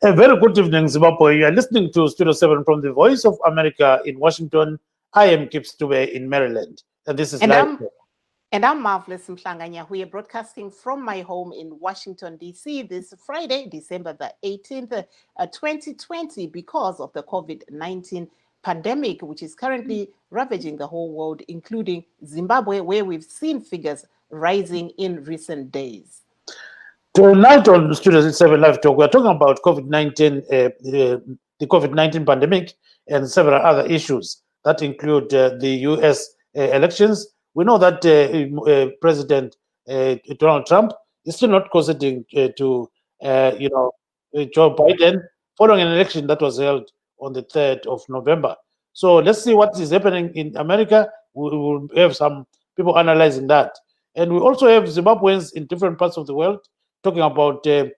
A very good evening, Zimbabwe. You are listening to Studio 7 from the Voice of America in Washington. I am Kip Stube in Maryland, and this is LiveTalk. And I'm Marvelous Mhlanganya. We are broadcasting from my home in Washington, D.C. this Friday, December the 18th, 2020, because of the COVID-19 pandemic, which is currently ravaging the whole world, including Zimbabwe, where we've seen figures rising in recent days. Tonight on Studio 7 LiveTalk, we are talking about COVID-19, the COVID-19 pandemic, and several other issues that include the U.S. Elections. We know that President Donald Trump is still not conceding to Joe Biden following an election that was held on the 3rd of November. So let's see what is happening in America. We will have some people analyzing that. And we also have Zimbabweans in different parts of the world talking about their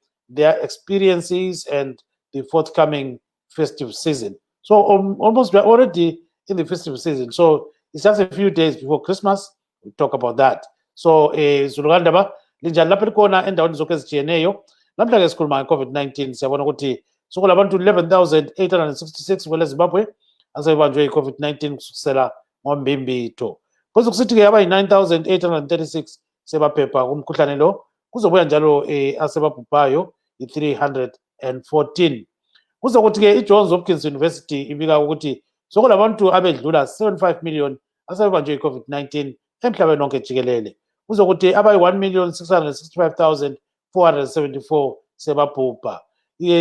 experiences and the forthcoming festive season. So almost we're already in the festive season. So it's just a few days before Christmas. We'll talk about that. So Zulugandaba, linjani lapha likhona endaweni zonke ezitshiyeneyo. Namhla ke sikhuluma nge-COVID-19 siyabona ukuthi sokulo abantu 11,866 kwele Zimbabwe asebanjwe i-COVID-19 kusukela ngoMbimbitho. Bese kusithi ke aba yi-9,836 sebaphepha kumkhuhlane lo. Kuzobuya njalo asebabhubhayo i-314. Kuzokuthi ke i-Johns Hopkins University ibika ukuthi sokulabantu abedlula 75 million asebanjwe i-COVID-19 emhlabeni wonke jikelele. Kuzokuthi abayi-1,665,474 sebabhubha.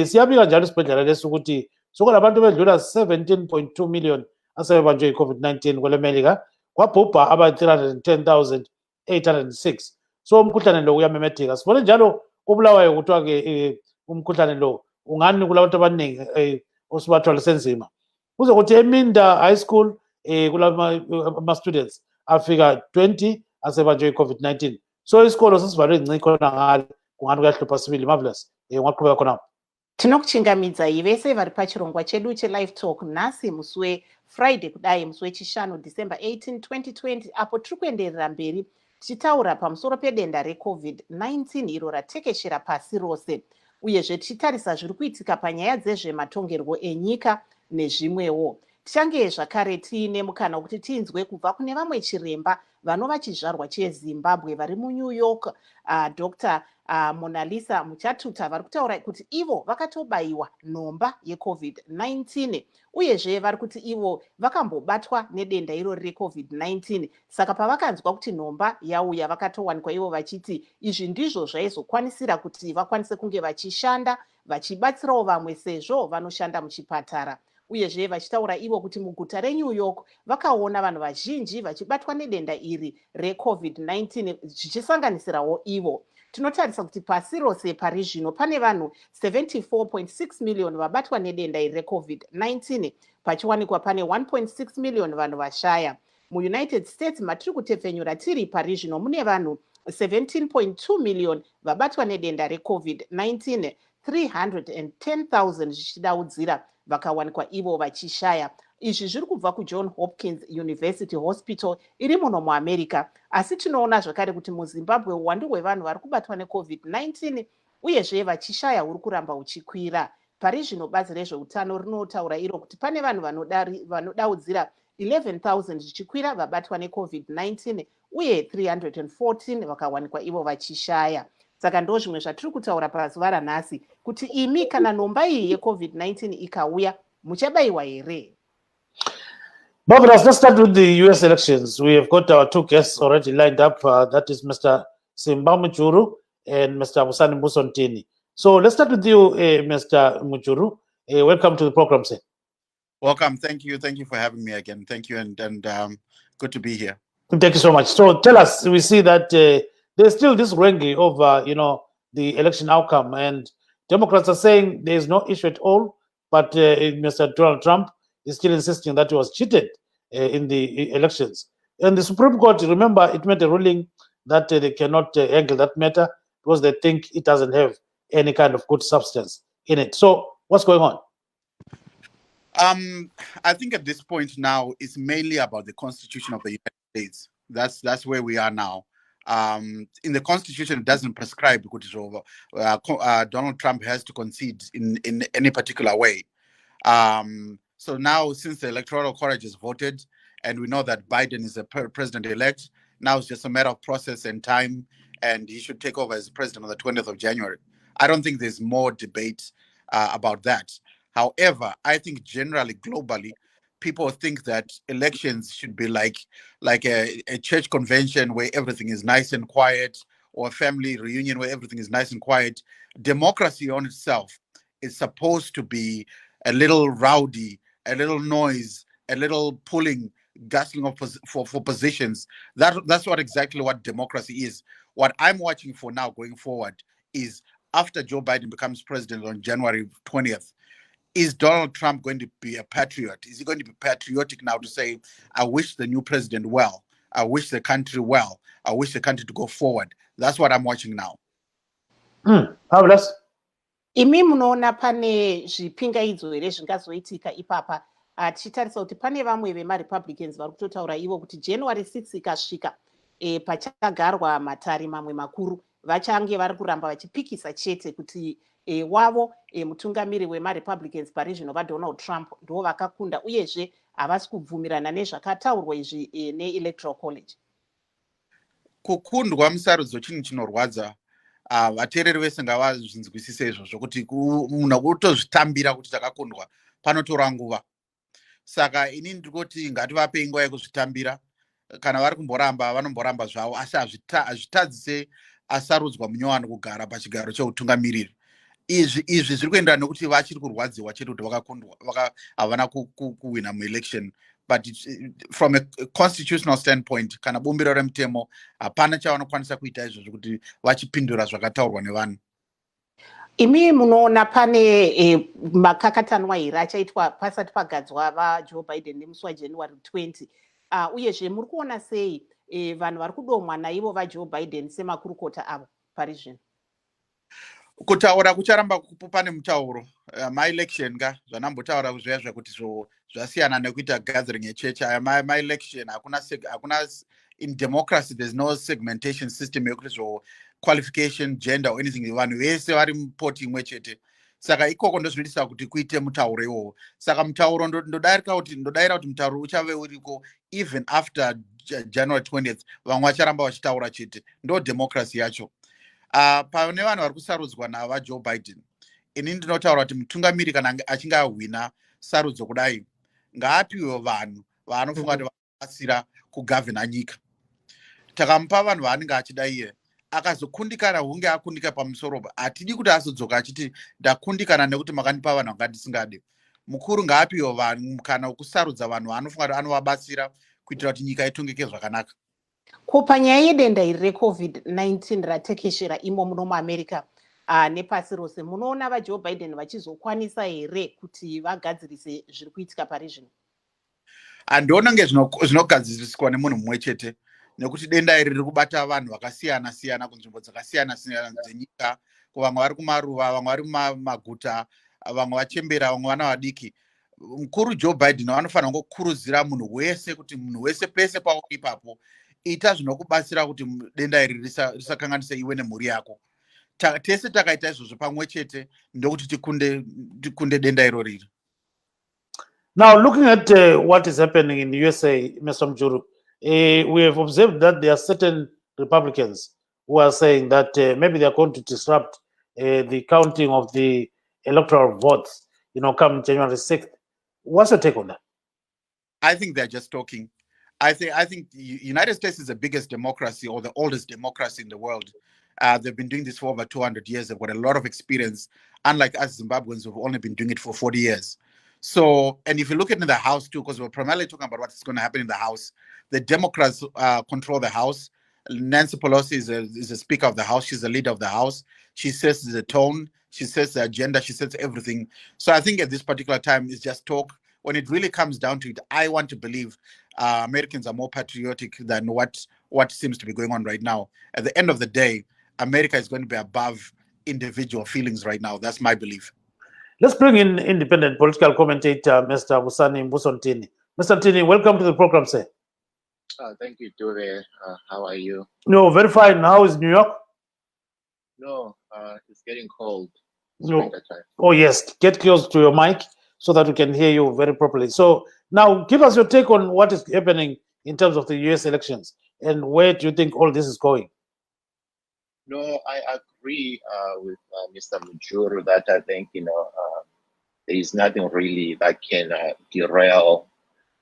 Siyabika njalo isibhedlela lesi ukuthi sokulabantu bedlula 17.2 million asebanjwe i-COVID-19 kwele America, kwabhubha abayi-310,806. So umkhuhlane lo uyamemetheka. Sibone njalo kubulawayo kuthiwa ke umkhuhlane lo ungani kulabantu abaningi osibathwala senzima. Kuzokuthi eMinda High School kulama students afika 20 asebanjwe i-COVID-19. So isikolo sesivalwe ngci khona ngale kungani kuyahlupha sibili. Marvelous ungaqhubeka khona. Tinokuchingamidza ivese vari pachirongwa chedu cheLiveTalk nhasi musi weFriday kudai musi wechishanu December 18, 2020 apo tiri kuenderera mberi tichitaura pamusoro pedenda reCOVID-19 iro ratekeshera pasi rose, uyezve tichitarisa zviri kuitika panyaya dzezvematongerwo enyika nezvimwewo. Tichange zvakare tiine mukana kuti tinzwe kubva kune vamwe chiremba vanova chizvarwa cheZimbabwe vari muNew York, Dr. Monalisa Muchatuta, vari kutaura kuti ivo vakatobayiwa nhomba yeCOVID-19, uyezve vari kuti ivo vakambobatwa nedenda irori reCOVID-19. Saka pavakanzwa kuti nhomba yauya vakatowanikwa ivo vachiti izvi ndizvo zvaizokwanisira kuti vakwanise kunge vachishanda vachibatsirawo vamwe sezvo vanoshanda muchipatara. Uyezve vachitaura ivo kuti muguta reNew York vakaona vanhu vazhinji vachibatwa nedenda iri reCOVID-19 zvichisanganisirawo ivo. Tinotarisa kuti pasi rose pari zvino pane vanhu 74.6 million vabatwa nedenda iri reCOVID-19, pachiwanikwa pane 1.6 million vanhu vashaya. MuUnited States matiri kutepfenyura tiri pari zvino mune vanhu 17.2 million vabatwa nedenda reCOVID-19, 310,000 zvichidaudzira vakawanikwa ivo vachishaya. Izvi zviri kubva kuJohn Hopkins University Hospital iri muno muAmerica. Asi tinoona zvakare kuti muZimbabwe uwandu hwevanhu vari kubatwa neCOVID-19 uyezve vachishaya huri kuramba huchikwira. Pari zvino bazi rezveutano rinotaura iro kuti pane vanhu vanodaudzira 11,000 zvichikwira vabatwa neCOVID-19 uye 314 vakawanikwa ivo vachishaya. Saka ndo zvimwe zvatiri kutaura pazuva ranhasi kuti imi kana nhomba iyi yeCOVID-19 ikauya muchabayiwa here? Marvelous. Let's start with the U.S. elections. We have got our two guests already lined up. That is Mr. Simba Mujuru and Mr. Musani Musontini. So let's start with you, Mr. Mujuru. Welcome to the program, sir. Welcome. Thank you. Thank you for having me again. Thank you, and good to be here. Thank you so much. So tell us, we see that there's still this wrangling over, the election outcome, and Democrats are saying there is no issue at all, but Mr. Donald Trump is still insisting that he was cheated in the elections. And the Supreme Court, remember, it made a ruling that they cannot handle that matter because they think it doesn't have any kind of good substance in it. So what's going on? I think at this point now, it's mainly about the Constitution of the United States. That's where we are now. In the Constitution, it doesn't prescribe Donald Trump has to concede in any particular way. So now, since the Electoral College has voted, and we know that Biden is a president-elect, now it's just a matter of process and time, and he should take over as president on the 20th of January. I don't think there's more debate about that. However, I think generally, globally, people think that elections should be like a church convention where everything is nice and quiet, or a family reunion where everything is nice and quiet. Democracy on itself is supposed to be a little rowdy, a little noise, a little pulling, gustling of for positions. That's exactly what democracy is. What I'm watching for now going forward is, after Joe Biden becomes president on January 20th, is Donald Trump going to be a patriot? Is he going to be patriotic now to say, I wish the new president well, I wish the country well, I wish the country to go forward? That's what I'm watching now. Fabulous. Imi munoona pane zvipingaidzo here zvingazoitika ipapa, tichitarisa kuti pane vamwe vemarepublicans vari kutotaura ivo kuti January 6 ikasvika pachagarwa matare mamwe makuru, vachange vari kuramba vachipikisa chete kuti wavo mutungamiri wemarepublicans pari zvino vaDonald Trump ndo vakakunda, uyezve havasi kubvumirana nezvakataurwa izvi neelectoral college. Kukundwa musarudzo chinhu chinorwadza. Vateereri vese ngavazvinzwisise izvozvo kuti munhu kutozvitambira kuti takakundwa panotora nguva. Saka ini ndikoti ngativapei nguva yekuzvitambira. Kana vari kumboramba vanomboramba zvavo, asi hazvitadzise asarudzwa munyowani kugara pachigaro cheutungamiriri. Izvi zviri kuendera nekuti vachiri kurwadziwa chete kuti vakakundwa, havana kuwina muelection. But from a constitutional standpoint, kana bumbiro remutemo, hapana chavanokwanisa kuita izvozvo kuti vachipindura zvakataurwa nevanhu. Imi munoona pane makakatanwa here achaitwa pasati pagadzwa vaJoe Biden nemusi waJanuary 20, uyezve muri kuona sei vanhu vari kudomwa naivo vaJoe Biden semakurukota avo pari zvino? Kutaura kucharamba pane mutauro my-election ka zvanambotaura zviya zvekuti zvasiyana nekuita gathering yechechi. My-election hakuna in democracy, there's no segmentation system yekuti qualification, gender or anything. Vanhu vese vari mupoti imwe chete. Saka ikoko ndozvinoitisa kuti kuite mutauro iwowo. Saka mutauro ndodaira kuti mutauro uchave uriko even after January 20th, vamwe vacharamba vachitaura chete. Ndo democracy yacho. Pane vanhu vari kusarudzwa navaJoe Biden, ini ndinotaura kuti mutungamiri kana achinge ahwina sarudzo kudai, ngaapiwe vanhu vaanofunga kuti vanobatsira kugavhena nyika. Takamupa vanhu vaanenge achida iye, akazokundikana hunge akundika pamusoro, hatidi kuti azodzoka achiti ndakundikana nekuti makandipa vanhu vanga ndisingade. Mukuru ngaapiwe vanhu kana kusarudza vanhu vaanofunga kuti anovabatsira kuitira kuti nyika itongeke zvakanaka. Kupanyaya yedenda iri reCovid-19 ratekeshera imo muno muAmerica nepasi rose, munoona vaJoe Biden vachizokwanisa here kuti vagadzirise zviri kuitika pari zvino? Handiona zvinogadziriswa nemunhu mumwe chete, nekuti denda iri riri kubata vanhu vakasiyana siyana kunzvimbo dzakasiyana siyana dzenyika, vamwe vari kumaruva, vamwe vari mumaguta, vamwe vachembera, vamwe vana vadiki. Mukuru Joe Biden anofanira kungokurudzira munhu wese kuti munhu wese pese pauri ipapo, ita zvinokubatsira kuti denda iri risakanganisa iwe nemhuri yako. Tese takaita izvozvo pamwe chete ndokuti tikunde denda irori. Now, looking at what is happening in the USA, Mr. Mjuru, we have observed that there are certain Republicans who are saying that maybe they are going to disrupt the counting of the electoral votes, come January 6th. What's your take on that? I think they're just talking. I think the United States is the biggest democracy, or the oldest democracy in the world. They've been doing this for over 200 years. They've got a lot of experience, unlike us Zimbabweans who've only been doing it for 40 years. So, and if you look at in the House too, because we're primarily talking about what's going to happen in the House, the Democrats control the House. Nancy Pelosi is the Speaker of the House. She's the leader of the House. She sets the tone. She sets the agenda. She sets everything. So I think at this particular time, it's just talk. When it really comes down to it, I want to believe Americans are more patriotic than what seems to be going on right now. At the end of the day, America is going to be above individual feelings right now. That's my belief. Let's bring in independent political commentator, Mr. Musani Mbusontini. Mr. Ntini, welcome to the program, sir. Thank you, Dore. How are you? No, very fine. How is New York? No, it's getting cold. No. Wintertime. Oh, yes. Get close to your mic so that we can hear you very properly. So now give us your take on what is happening in terms of the US elections and where do you think all this is going? No, I agree with Mr. Mujuru that I think, there is nothing really that can derail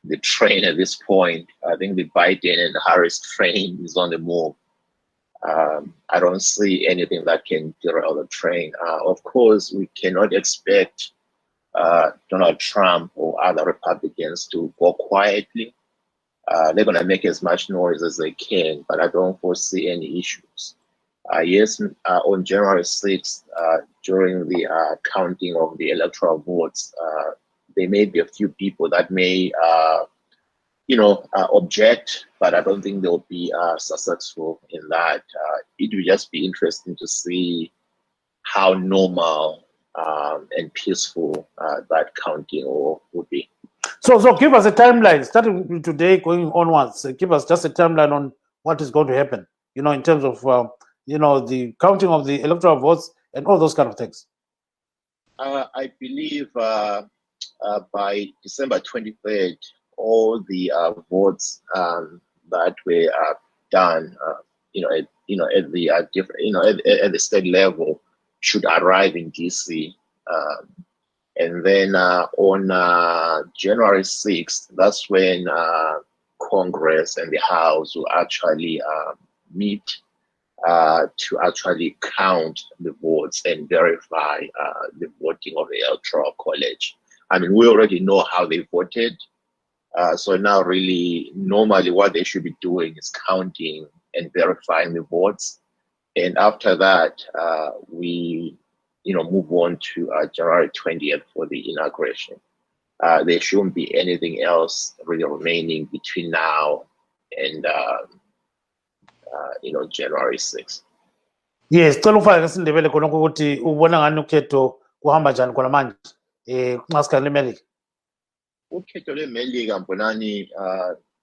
the train at this point. I think the Biden and Harris train is on the move. I don't see anything that can derail the train. Of course, we cannot expect Donald Trump or other Republicans to go quietly. They're going to make as much noise as they can, but I don't foresee any issues. Yes, on January 6th, during the counting of the electoral votes, there may be a few people that may, object, but I don't think they'll be successful in that. It will just be interesting to see how normal and peaceful that counting will be. So give us a timeline, starting with today, going onwards. Give us just a timeline on what is going to happen, in terms of, the counting of the electoral votes and all those kind of things. I believe by December 23rd, all the votes that were done, at the different, at the state level, should arrive in DC. And then on January 6th, that's when Congress and the House will actually meet to actually count the votes and verify the voting of the Electoral College. I mean, we already know how they voted. So now really, normally what they should be doing is counting and verifying the votes. And after that, we move on to January 20th for the inauguration. There shouldn't be anything else really remaining between now and January 6th. Yes, cela ufake ngesindebele khonokho ukuthi ubona ngani ukhetho kuhamba njani khona manje nxasikhathi lemelika. Ukhetho lwemelika mbonani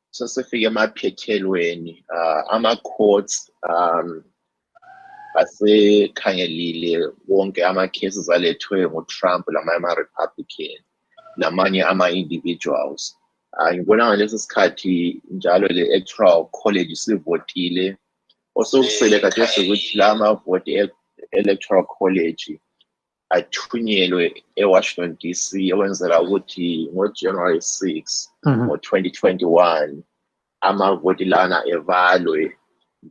sesifike emaphethelweni, ama-courts asekhangelile wonke ama-cases alethwe nguTrump lamanye ama-Republican namanye ama-individuals. Ngibona ngalesi sikhathi njalo le-Electoral College isivotile. Osokusele khathesi ukuthi la mavoti e-Electoral College athunyelwe eWashington DC okwenzela ukuthi ngoJanuary 6 ngo-2021 amavoti lana evalwe,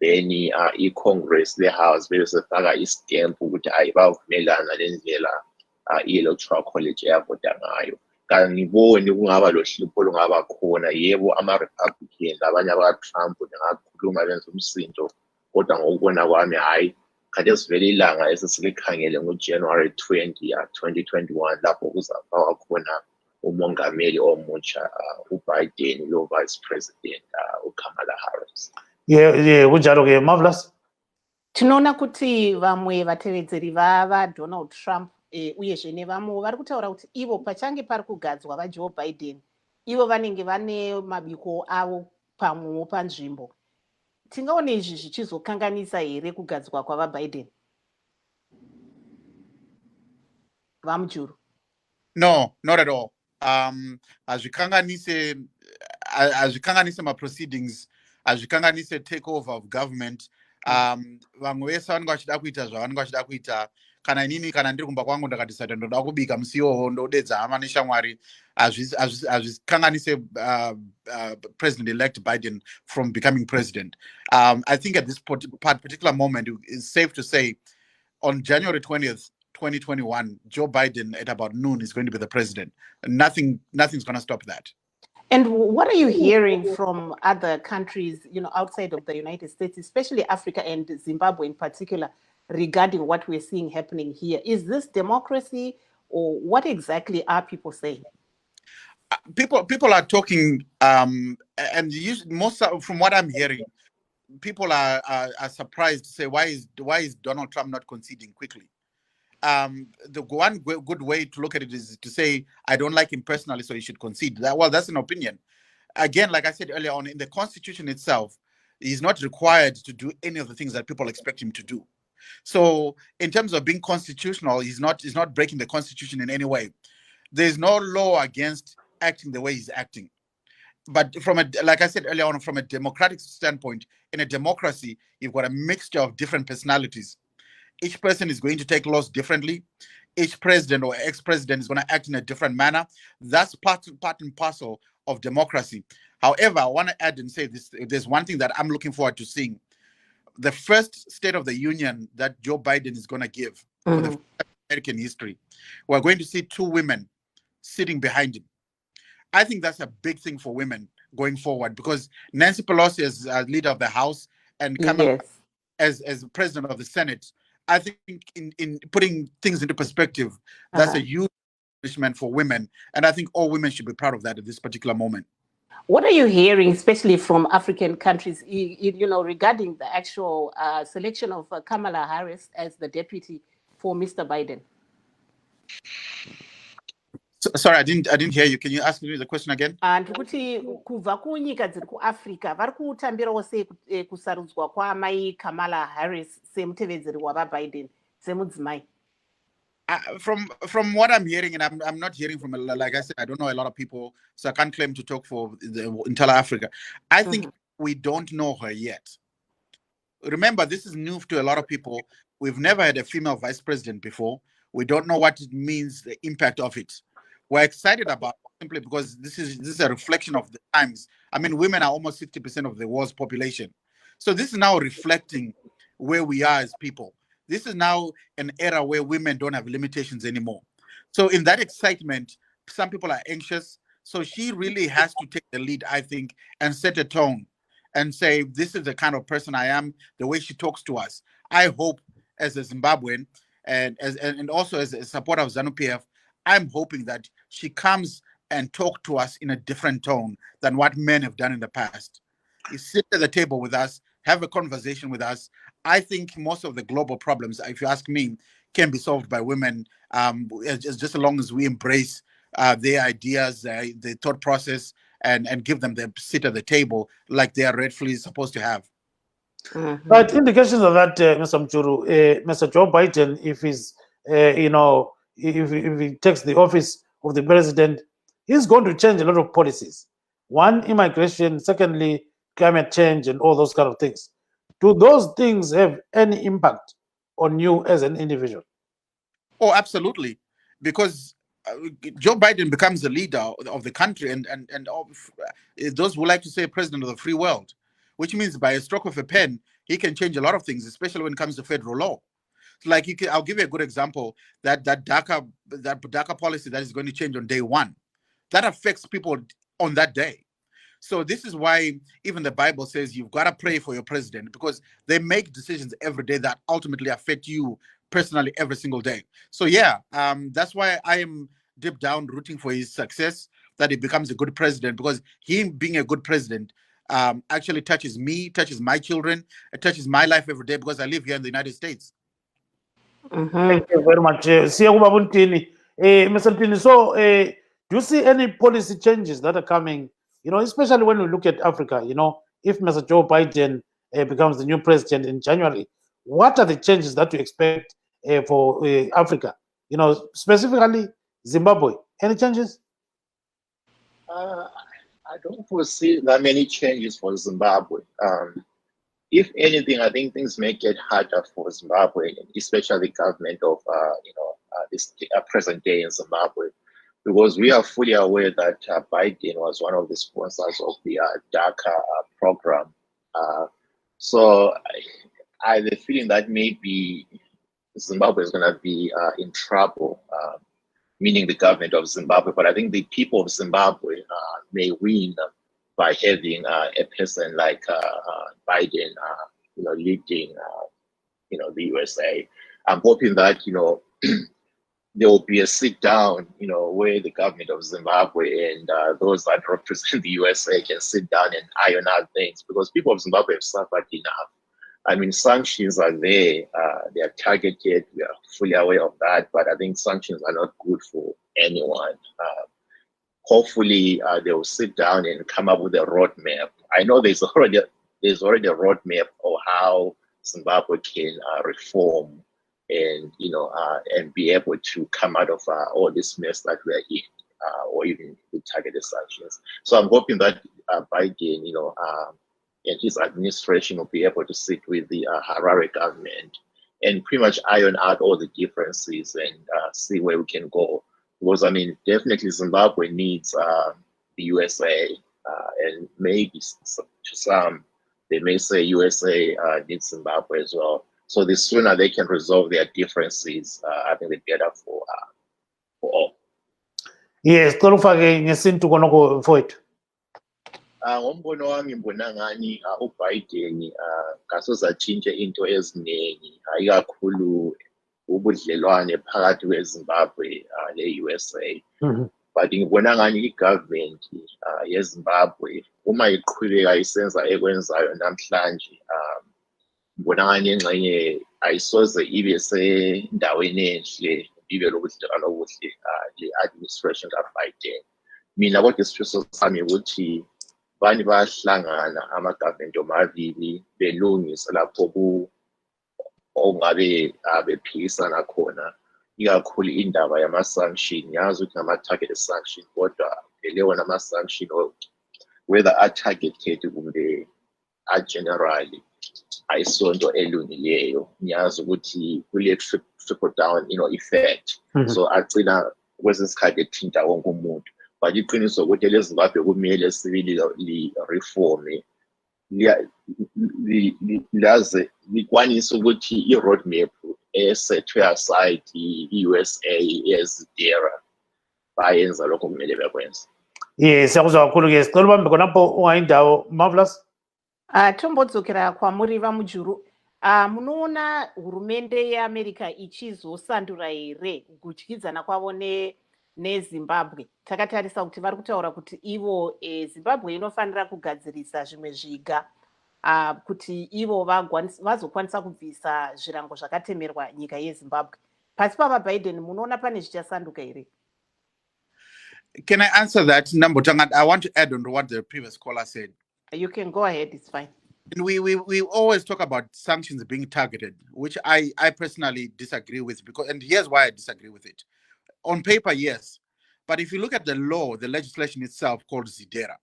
then i-Congress le-House bebe sefaka istamp ukuthi ayibavumelana lendlela i-Electoral College eyavota ngayo. Kangiboni kungaba lohlupho olungaba khona. Yebo, ama-Republican abanye abaka-Trump bengakhuluma benza umsindo, kodwa ngokubona kwami hhayi, khathesi vele ilanga esesilikhangele ngoJanuary 20 2021 lapho kuzafakwa khona umongameli omutsha uBiden lo-Vice President uKamala Harris. Kunjalo-ke, Marvelous. Tinoona kuti vamwe vatevedzeri vaDonald Trump uyezve nevamwe vari kutaura kuti ivo pachange pari kugadzwa vaJoe Biden, ivo vanenge vane mabiko avo pamwewo panzvimbo. Tingaone izvi zvichizokanganisa here kugadzwa kwavaBiden? Vamujuru? No, not at all. Azvikanganise ma-proceedings, azvikanganise takeover of government. Vamwe vese vanenge vachida kuita zvavanenge vachida kuita. Kana inini kana ndiri kumba kwangu ndakadecide ndoda kubika musi iwowo ndodedza hama neshamwari, azvikanganise President-elect Biden from becoming president. I think at this particular moment, it's safe to say on January 20th, 2021, Joe Biden at about noon is going to be the president. Nothing's going to stop that. And what are you hearing from other countries, outside of the United States, especially Africa and Zimbabwe in particular, regarding what we're seeing happening here? Is this democracy, or what exactly are people saying? People are talking, and most from what I'm hearing, people are surprised to say why is Donald Trump not conceding quickly. The one good way to look at it is to say I don't like him personally, so he should concede. That's an opinion. again, like I said earlier on, in the constitution itself, he's not required to do any of the things that people expect him to do. So in terms of being constitutional, he's not breaking the constitution in any way. There's no law against acting the way he's acting. But like I said earlier on, from a democratic standpoint, in a democracy, you've got a mixture of different personalities. Each person is going to take laws differently. Each president or ex-president is going to act in a different manner. That's part and parcel of democracy. However, I want to add and say this: there's one thing that I'm looking forward to seeing. The first State of the Union that Joe Biden is going to give for the American history, we're going to see 2 women sitting behind him. I think that's a big thing for women going forward, because Nancy Pelosi as leader of the House and Kamala as president of the Senate, I think in putting things into perspective, that's a huge accomplishment for women. And I think all women should be proud of that at this particular moment. What are you hearing, especially from African countries, regarding the actual selection of Kamala Harris as the deputy for Mr. Biden? Sorry, I didn't hear you. Can you ask me the question again? Ndikuti kubva kunyika dziri kuAfrica vari kutambirawo sei kusarudzwa kwaamai Kamala Harris semutevedzeri wavaBiden semudzimai? From what I'm hearing, and I'm not hearing from, like I said, I don't know a lot of people, so I can't claim to talk for the entire Africa. I think we don't know her yet. Remember, this is new to a lot of people. We've never had a female vice president before. We don't know what it means, the impact of it. We're excited about it simply because this is a reflection of the times. I mean, women are almost 60% of the world's population. So this is now reflecting where we are as people. This is now an era where women don't have limitations anymore. So in that excitement, some people are anxious. So she really has to take the lead, I think, and set a tone and say, this is the kind of person I am, the way she talks to us. I hope as a Zimbabwean and also as a supporter of ZANU-PF, I'm hoping that she comes and talk to us in a different tone than what men have done in the past. You sit at the table with us, have a conversation with us. I think most of the global problems, if you ask me, can be solved by women, just as long as we embrace their ideas, their thought process, and give them the seat at the table like they are rightfully supposed to have. But indications of that, Mr. Mchuru, Mr. Joe Biden, if he's, if he takes the office of the president, he's going to change a lot of policies. One, immigration. Secondly, climate change and all those kind of things. Do those things have any impact on you as an individual? Oh, absolutely. Because Joe Biden becomes the leader of the country and of those who like to say president of the free world, which means by a stroke of a pen, he can change a lot of things, especially when it comes to federal law. Like I'll give you a good example, that DACA policy that is going to change on day 1, that affects people on that day. So this is why even the Bible says you've got to pray for your president, because they make decisions every day that ultimately affect you personally every single day. So yeah, that's why I am deep down rooting for his success, that he becomes a good president, because him being a good president actually touches me, touches my children, it touches my life every day because I live here in the United States. Thank you very much. Mr. Ntini, so do you see any policy changes that are coming, especially when we look at Africa, if Mr. Joe Biden becomes the new president in January, what are the changes that you expect for Africa, specifically Zimbabwe? Any changes? I don't foresee that many changes for Zimbabwe. If anything, I think things may get harder for Zimbabwe, especially the government of this present day in Zimbabwe, because we are fully aware that Biden was one of the sponsors of the DACA program. So I have a feeling that maybe Zimbabwe is going to be in trouble, meaning the government of Zimbabwe. But I think the people of Zimbabwe may win by having a person like Biden, leading, the USA. I'm hoping that, there will be a sit down, where the government of Zimbabwe and those that represent the USA can sit down and iron out things, because people of Zimbabwe have suffered enough. I mean, sanctions are there, they are targeted, we are fully aware of that, but I think sanctions are not good for anyone. hopefully they will sit down and come up with a roadmap. I know there's already a roadmap of how Zimbabwe can reform and and be able to come out of all this mess that we're in, or even with targeted sanctions. So I'm hoping that Biden, and his administration will be able to sit with the Harare government and pretty much iron out all the differences and see where we can go. Because I mean, definitely Zimbabwe needs the USA, and maybe to some they may say USA needs Zimbabwe as well. So the sooner they can resolve their differences, I think the better for all. Yes, Kolufake ngesintu konoko mfowethu. Ngombono wami ngibona ngani uBiden kasoze atshintshe into eziningi, ikakhulu ubudlelwane phakathi kweZimbabwe le-USA. But ngibona ngani i-government yeZimbabwe uma iqhubeka isenza ekwenzayo namhlanje, ngibona ngani engxenye ayisoze ibe sendaweni enhle ibe lobudlelwano obuhle le-administration kaBiden. Mina kodwa isifiso sami ukuthi bani bayahlangana ama-government omabili belungise lapho ongabe bephikisana khona, ikakhulu indaba yama-sanction. Yazi ukuthi nama-targeted sanction, kodwa lewo nama-sanction whether a-targeted kumbe a-generally ayisonto elungileyo. Ngiyazi ukuthi kule-trickle down effect, so agcina kwesinye isikhathi ethinta wonke umuntu. But iqiniso ukuthi eleZimbabwe kumele sibili li-reforme laze likwanise ukuthi i-roadmap esethwe aside i-USA ezidera bayenza lokho kumele bekwenza. Yes, siyakuzwa kakhulu-ke. Sicela ubambe khonapho ungayindawo Marvelous. Tombodzokera kwamuri vamujuru. Munoona hurumende yeAmerica ichizosandura here kudyidzana kwavo neZimbabwe. Takatarisa kuti vari kutaura kuti ivo Zimbabwe inofanira kugadzirisa zvimwe zviga kuti ivo vazokwanisa kubvisa zvirango zvakatemerwa nyika yeZimbabwe. Pasi pavaBiden munoona pane zvichasanduka here? Can I answer that, Nambotanga? I want to add on to what the previous caller said. You can go ahead, it's fine. And we always talk about sanctions being targeted, which I personally disagree with, and here's why I disagree with it. On paper, yes. But if you look at the law, the legislation itself called ZIDERA,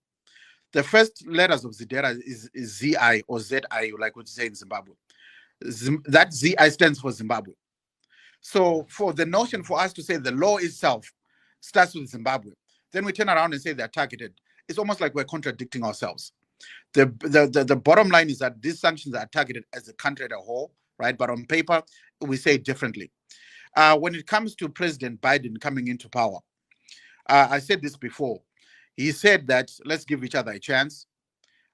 the first letters of ZIDERA is ZI or ZI, like what you say in Zimbabwe. That ZI stands for Zimbabwe. So for the notion for us to say the law itself starts with Zimbabwe, then we turn around and say they're targeted, it's almost like we're contradicting ourselves. The bottom line is that these sanctions are targeted as a country as a whole, right? But on paper, we say it differently. When it comes to President Biden coming into power, I said this before. He said that let's give each other a chance.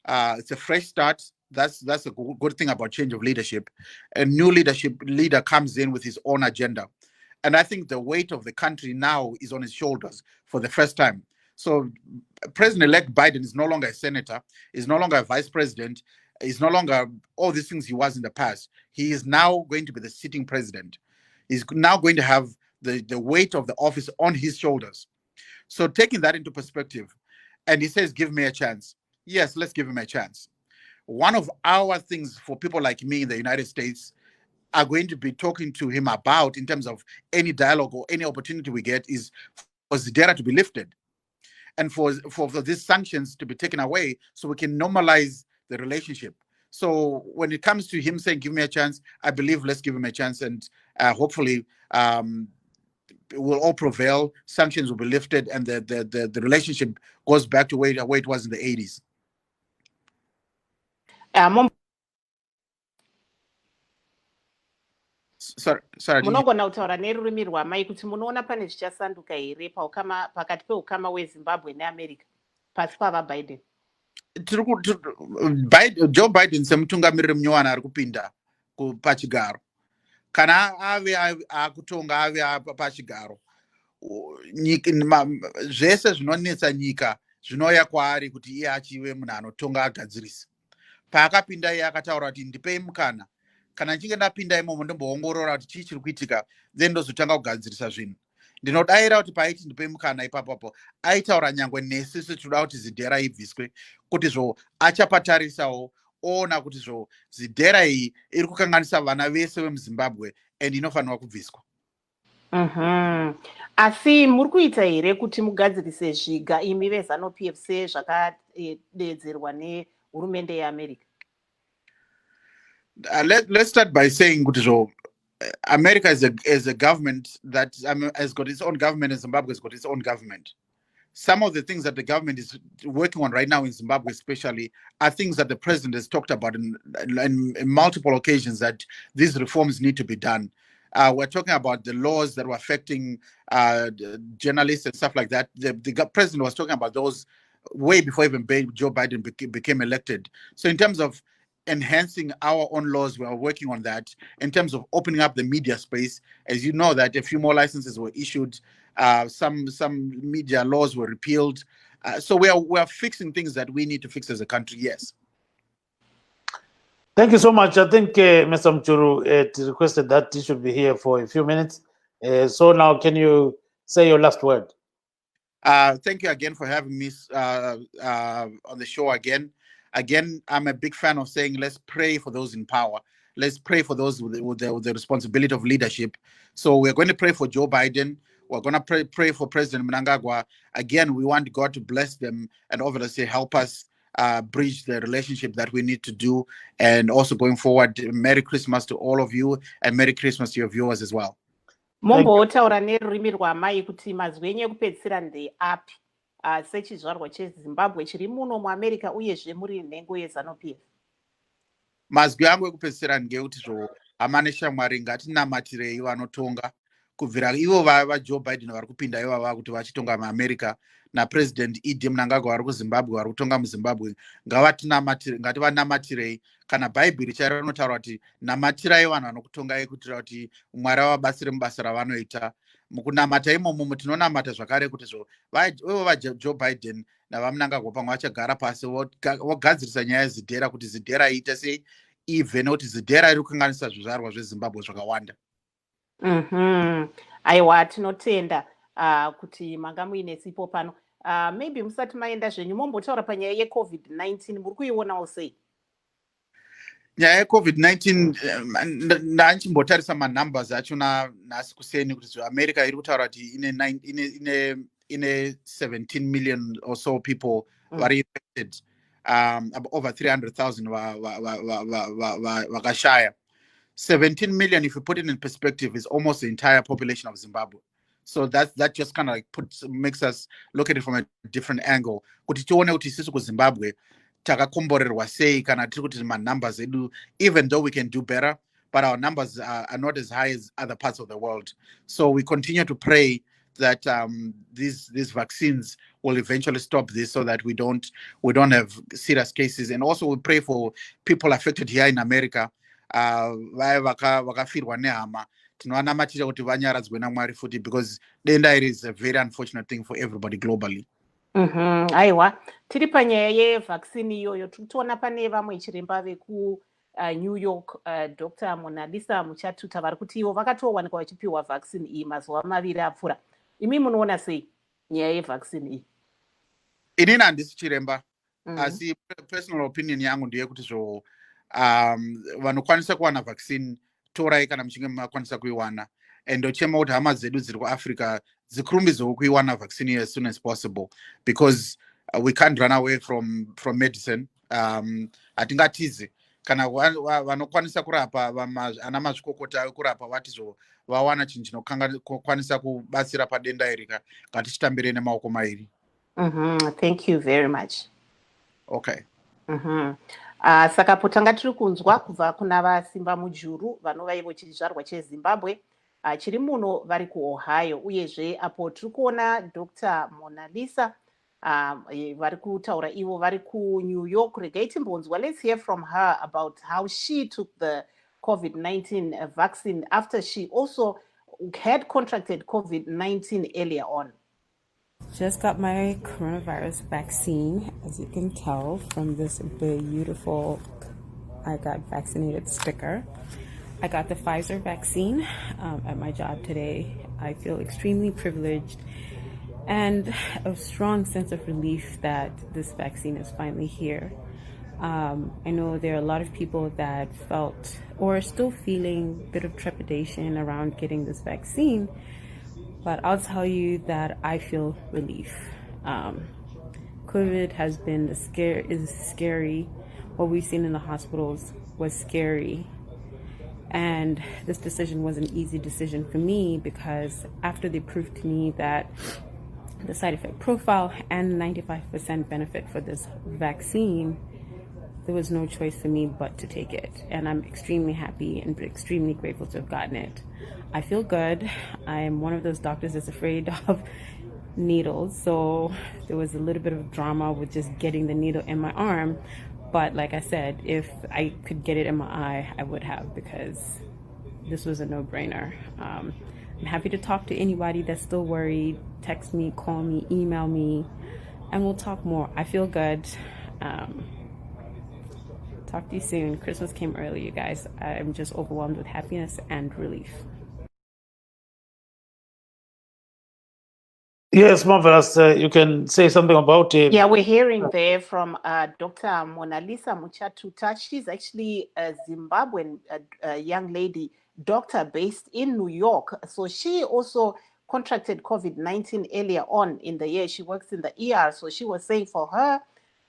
It's a fresh start. That's a good thing about change of leadership. A new leader comes in with his own agenda. And I think the weight of the country now is on his shoulders for the first time. So President-elect Biden is no longer a senator, is no longer a vice president, is no longer all these things he was in the past. He is now going to be the sitting president. He's now going to have the weight of the office on his shoulders. So taking that into perspective, and he says, give me a chance. Yes, let's give him a chance. One of our things for people like me in the United States are going to be talking to him about in terms of any dialogue or any opportunity we get is for ZIDERA to be lifted and for these sanctions to be taken away so we can normalize the relationship. So when it comes to him saying, give me a chance, I believe let's give him a chance, and hopefully will all prevail, sanctions will be lifted, and the relationship goes back to where it was in the 80s. Sorry. Munogona kutaura nerurimi rwamai kuti munoona pane zvichasanduka here pakati peukama hweZimbabwe neAmerica pasi pavaBiden? Joe Biden semutungamiriri munyowani ari kupinda pachigaro, kana ave akutonga ave pachigaro, zvese zvinonetsa nyika zvinoya kwaari kuti iye achive munhu anotonga agadzirisa. Paakapinda iye akataura kuti ndipei mukana, kana nchinge ndapinda imomo ndomboongorora kuti chii chiri kuitika, then ndozotanga kugadzirisa zvinhu. ndinodayira kuti paiti ndipe mukana ipapapo aitaura nyangwe nesusu tinoda kuti zidhera ibviswe kuti zvo achapatarisawo oona kuti zvo zidhera iyi iri kukanganisa vana vese vemuzimbabwe and inofanirwa kubviswa. Asi muri kuita here kuti mugadzirise zviga imi veZANU-PF zvakadeedzerwa nehurumende yeAmerica? Let's start by saying kuti zvo America is a government that has got its own government, and Zimbabwe has got its own government. Some of the things that the government is working on right now in Zimbabwe especially are things that the president has talked about in multiple occasions, that these reforms need to be done. We're talking about the laws that were affecting journalists and stuff like that. The president was talking about those way before even Joe Biden became elected. So in terms of enhancing our own laws, we are working on that. In terms of opening up the media space, as you know, that a few more licenses were issued, some media laws were repealed. So we are fixing things that we need to fix as a country. Yes. Thank you so much. I think Mr. Mchuru requested that he should be here for a few minutes. So now, can you say your last word? Thank you again for having me on the show again. Again, I'm a big fan of saying, let's pray for those in power. Let's pray for those with the responsibility of leadership. So we're going to pray for Joe Biden. We're going to pray for President Mnangagwa. Again, we want God to bless them and obviously help us bridge the relationship that we need to do. And also going forward, Merry Christmas to all of you and Merry Christmas to your viewers as well. Mombotaura nerurimi rwamai kuti mazwi enyu ekupedzisira ndeapi sechizvarwa cheZimbabwe chiri muno muAmerica uyezve muri nhengo yeZANU-PF? Mazwi angu ekupedzisira ngekuti zvo hama neshamwari ngatinamatirei vanotonga kubvira ivo vaJoe Biden vari kupinda ivava kuti vachitonga muAmerica naPresident Mnangagwa vari kuZimbabwe vari kutonga muZimbabwe, ngativanamatirei. Kana bhaibheri chairo rinotaura kuti namatirai vanhu vanokutongai kuitira kuti Mwari avabatsire mubasa ravanoita. Mukunamata imomo tinonamata zvakare kuti zvo ivo vaJoe Biden navaMnangagwa pamwe vachagara pasi vogadzirisa nyaya yezidhera kuti zidhera iite sei ibve nekuti zidhera iri kukanganisa zvizvarwa zveZimbabwe zvakawanda. Aiwa, tinotenda kuti manga muine sipo pano. Maybe musati maenda zvenyu mombotaura panyaya yeCovid-19 muri kuionawo sei? Nyaya yeCovid-19 ndachimbotarisa manumbers achona nhasi kuseni kuti America iri kutaura kuti ine 17 million or so people vari infected, over 300,000 vakashaya. 17 million, if you put it in perspective, is almost the entire population of Zimbabwe. So that just kind of like makes us look at it from a different angle. Kuti tione kuti isusu kuZimbabwe takakomborerwa sei kana tiri kuti manumbers edu, even though we can do better, but our numbers are not as high as other parts of the world. So we continue to pray that these vaccines will eventually stop this, so that we don't have serious cases. And also we pray for people affected here in America. Vakafirwa nehama tinovanamatirira kuti vanyaradzwe naMwari futi, because denda iri is a very unfortunate thing for everybody globally. Aiwa, tiri panyaya yevaccine iyoyo tikutoona pane vamwe chiremba veku-New York, Dr. Monalisa Muchatuta vari kuti ivo vakatowanikwa vachipiwa vaccine iyi mazuva 2 apfuura. Imi munoona sei nyaya yevaccine iyi? Inini handisi chiremba, asi personal opinion yangu ndeyekuti zvo vanokwanisa kuwana vaccine torai kana muchinge makwanisa kuiwana, and ndochema kuti hama dzedu dziri kuAfrica dzikurumidzewo kuiwana vaccine as soon as possible, because we can't run away from medicine. Hatingatize kana vanokwanisa kurapa ana mazvikokota kurapa vati vawana chinhu chinokwanisa kubatsira padenda iri, ngatichitambire nemaoko mairi. Thank you very much. Okay. Saka potanga tiri kunzwa kubva kuna vasimba mujuru vanova ivo chizvarwa cheZimbabwe chiri muno vari kuOhio, uyezve apo tiri kuona Dr. Monalisa vari kutaura ivo vari kuNew York. Regai timbonzwa, let's hear from her about how she took the COVID-19 vaccine after she also had contracted COVID-19 earlier on. Just got my coronavirus vaccine, as you can tell from this beautiful I got vaccinated sticker. I got the Pfizer vaccine at my job today. I feel extremely privileged and a strong sense of relief that this vaccine is finally here. I know there are a lot of people that felt or are still feeling a bit of trepidation around getting this vaccine, but I'll tell you that I feel relief. COVID has been is scary. What we've seen in the hospitals was scary. And this decision was an easy decision for me because after they proved to me that the side effect profile and 95% benefit for this vaccine, there was no choice for me but to take it. And I'm extremely happy and extremely grateful to have gotten it. I feel good. I'm one of those doctors that's afraid of needles, so there was a little bit of drama with just getting the needle in my arm. But like I said, if I could get it in my eye, I would have, because this was a no-brainer. I'm happy to talk to anybody that's still worried. Text me, call me, email me, and we'll talk more. I feel good. Talk to you soon. Christmas came early, you guys. I'm just overwhelmed with happiness and relief. Yes, Marvelous, you can say something about it. Yeah, we're hearing there from Dr. Mona Lisa Muchatuta. She's actually a Zimbabwean young lady, doctor based in New York. So she also contracted COVID-19 earlier on in the year. She works in the ER. So she was saying for her,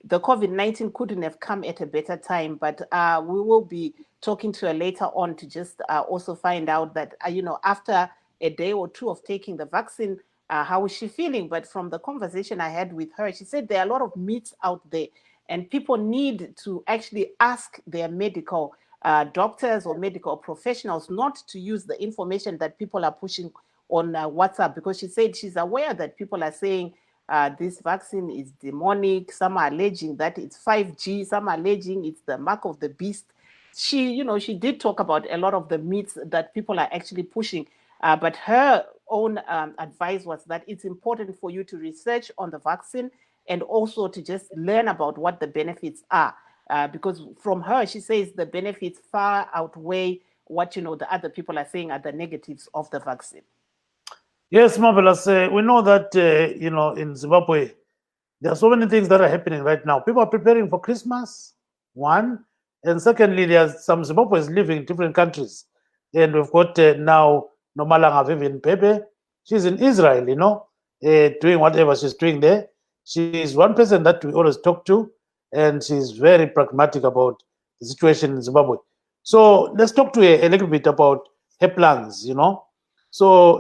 the COVID-19 couldn't have come at a better time. But we will be talking to her later on to just also find out that, after a day or two of taking the vaccine, how is she feeling? But from the conversation I had with her, she said there are a lot of myths out there, and people need to actually ask their medical doctors or medical professionals not to use the information that people are pushing on WhatsApp, because she said she's aware that people are saying this vaccine is demonic. Some are alleging that it's 5G. Some are alleging it's the mark of the beast. She did talk about a lot of the myths that people are actually pushing. But her own advice was that it's important for you to research on the vaccine and also to just learn about what the benefits are. Because from her, she says the benefits far outweigh what, the other people are saying are the negatives of the vaccine. Yes, Marvelous. We know that, in Zimbabwe, there are so many things that are happening right now. People are preparing for Christmas, one. And secondly, there's some Zimbabweans living in different countries. And we've got now Nomalanga Vivian Pepe. She's in Israel, doing whatever she's doing there. She's one person that we always talk to, and she's very pragmatic about the situation in Zimbabwe. So let's talk to her a little bit about her plans, So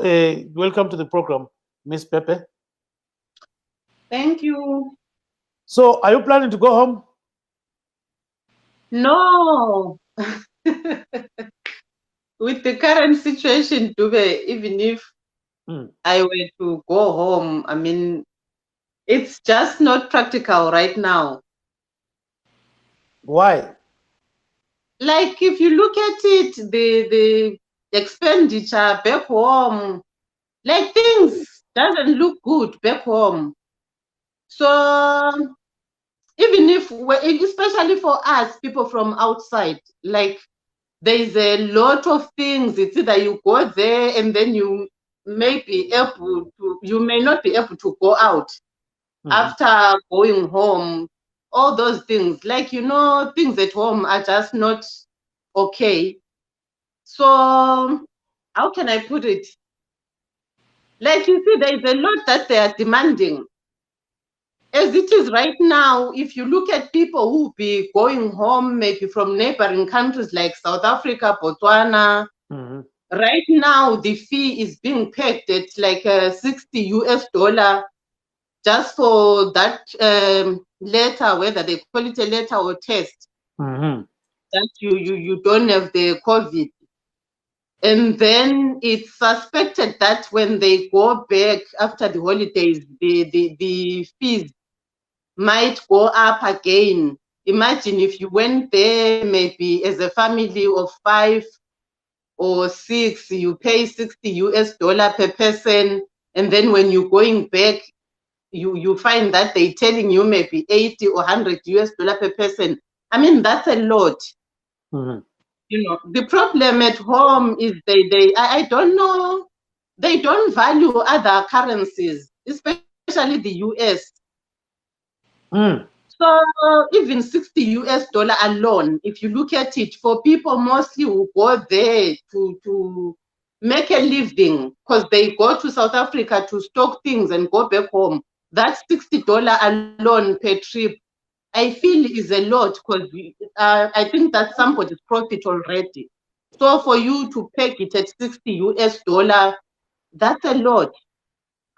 welcome to the program, Miss Pepe. Thank you. So are you planning to go home? No. With the current situation, Dube, even if I were to go home, I mean, it's just not practical right now. Why? Like, if you look at it, the expenditure back home, like, things doesn't look good back home. So even if, especially for us, people from outside, like, there's a lot of things. It's either you go there and then you may not be able to go out after going home. All those things, like, things at home are just not okay. So how can I put it? Like, you see, there's a lot that they are demanding. As it is right now, if you look at people who be going home, maybe from neighboring countries like South Africa, Botswana, right now the fee is being pegged at like $60 US just for that letter, whether they call it a letter or test, that you don't have the COVID. And then it's suspected that when they go back after the holidays, the fees might go up again. Imagine if you went there maybe as a family of 5 or 6, you pay $60 US per person, and then when you're going back, you find that they're telling you maybe 80 or $100 US per person. I mean, that's a lot. The problem at home is I don't know they don't value other currencies, especially the US. So even $60 alone, if you look at it, for people mostly who go there to make a living, because they go to South Africa to stock things and go back home, that $60 alone per trip, I feel is a lot, because I think that's somebody's profit already. So for you to peg it at $60, that's a lot.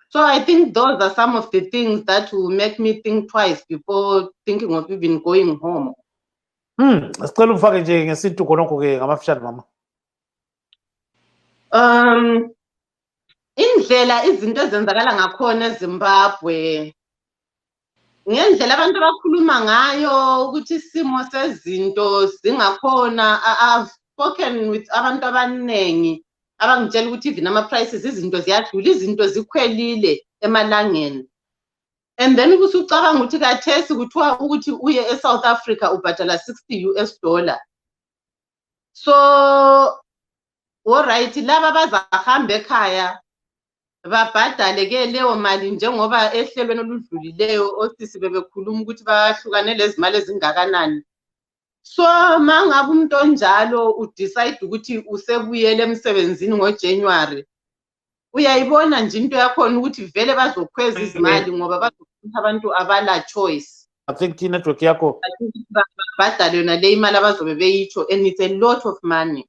So I think those are some of the things that will make me think twice before thinking of even going home. Sicela ufake nje ngesintu khonokho-ke ngamafishane mama. Indlela izinto ezenzakala ngakhona eZimbabwe, ngendlela abantu abakhuluma ngayo ukuthi isimo sezinto zingakhona. I've spoken with abantu abaningi abangitshela ukuthi even ama-prices izinto ziyadlula, izinto zikhwelile emalangeni. And then usucabanga ukuthi kathesi kuthiwa ukuthi uye eSouth Africa ubhadala $60. So alright, laba bazahamba ekhaya babhadale ke leyo mali njengoba ehlelweni oludlulileyo osisi bebekhuluma ukuthi bahlukane lezi mali ezingakanani. So mangabe umuntu onjalo udecide ukuthi usebuyele emsebenzini ngoJanuary, uyayibona nje into yakhona ukuthi vele bazokhweza izimali ngoba bazokuthi abantu abala choice. I think network yakho Babhadale yona le imali abazobe beyitsho, and it's a lot of money.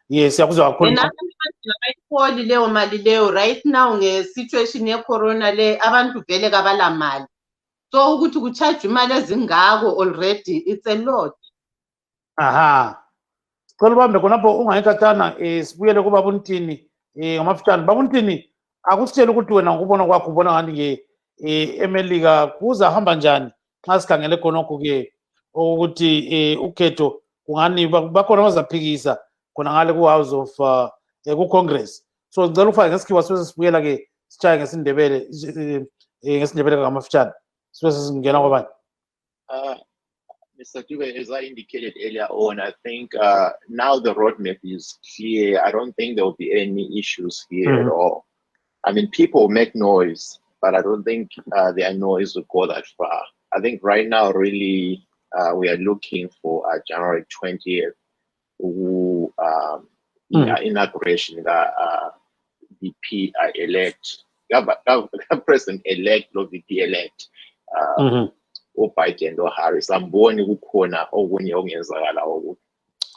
Yes, yakuzwa kakhulu. Abayitholi leyo mali leyo right now nge-situation ye-corona le, abantu vele kabala mali. So ukuthi kucharge imali ezingako already, it's a lot. Aha. Sicela ubambe khonapho ungayikatana sibuyele kubaba uNtini ngamafishane. Baba uNtini, akusitshela ukuthi wena ngokubona kwakho ubona ngani eMelika kuzahamba njani xa sikhangele khonokho-ke ukuthi ukhetho kungani bakhona bazaphikisa khona ngale ku-House of ku-Congress. So ngicela ufake ngesikhiwa sibe sesibuyela-ke sitshaye ngesindebele ngesindebele ngamafishane sibe sesingena kwabanye. Mr. Dube, as I indicated earlier on, I think now the roadmap is clear. I don't think there will be any issues here at all. I mean, people make noise, but I don't think their noise will go that far. I think right now, really, we are looking for January 20th, inauguration, VP elect, President-elect, or VP-elect. Biden or Harris.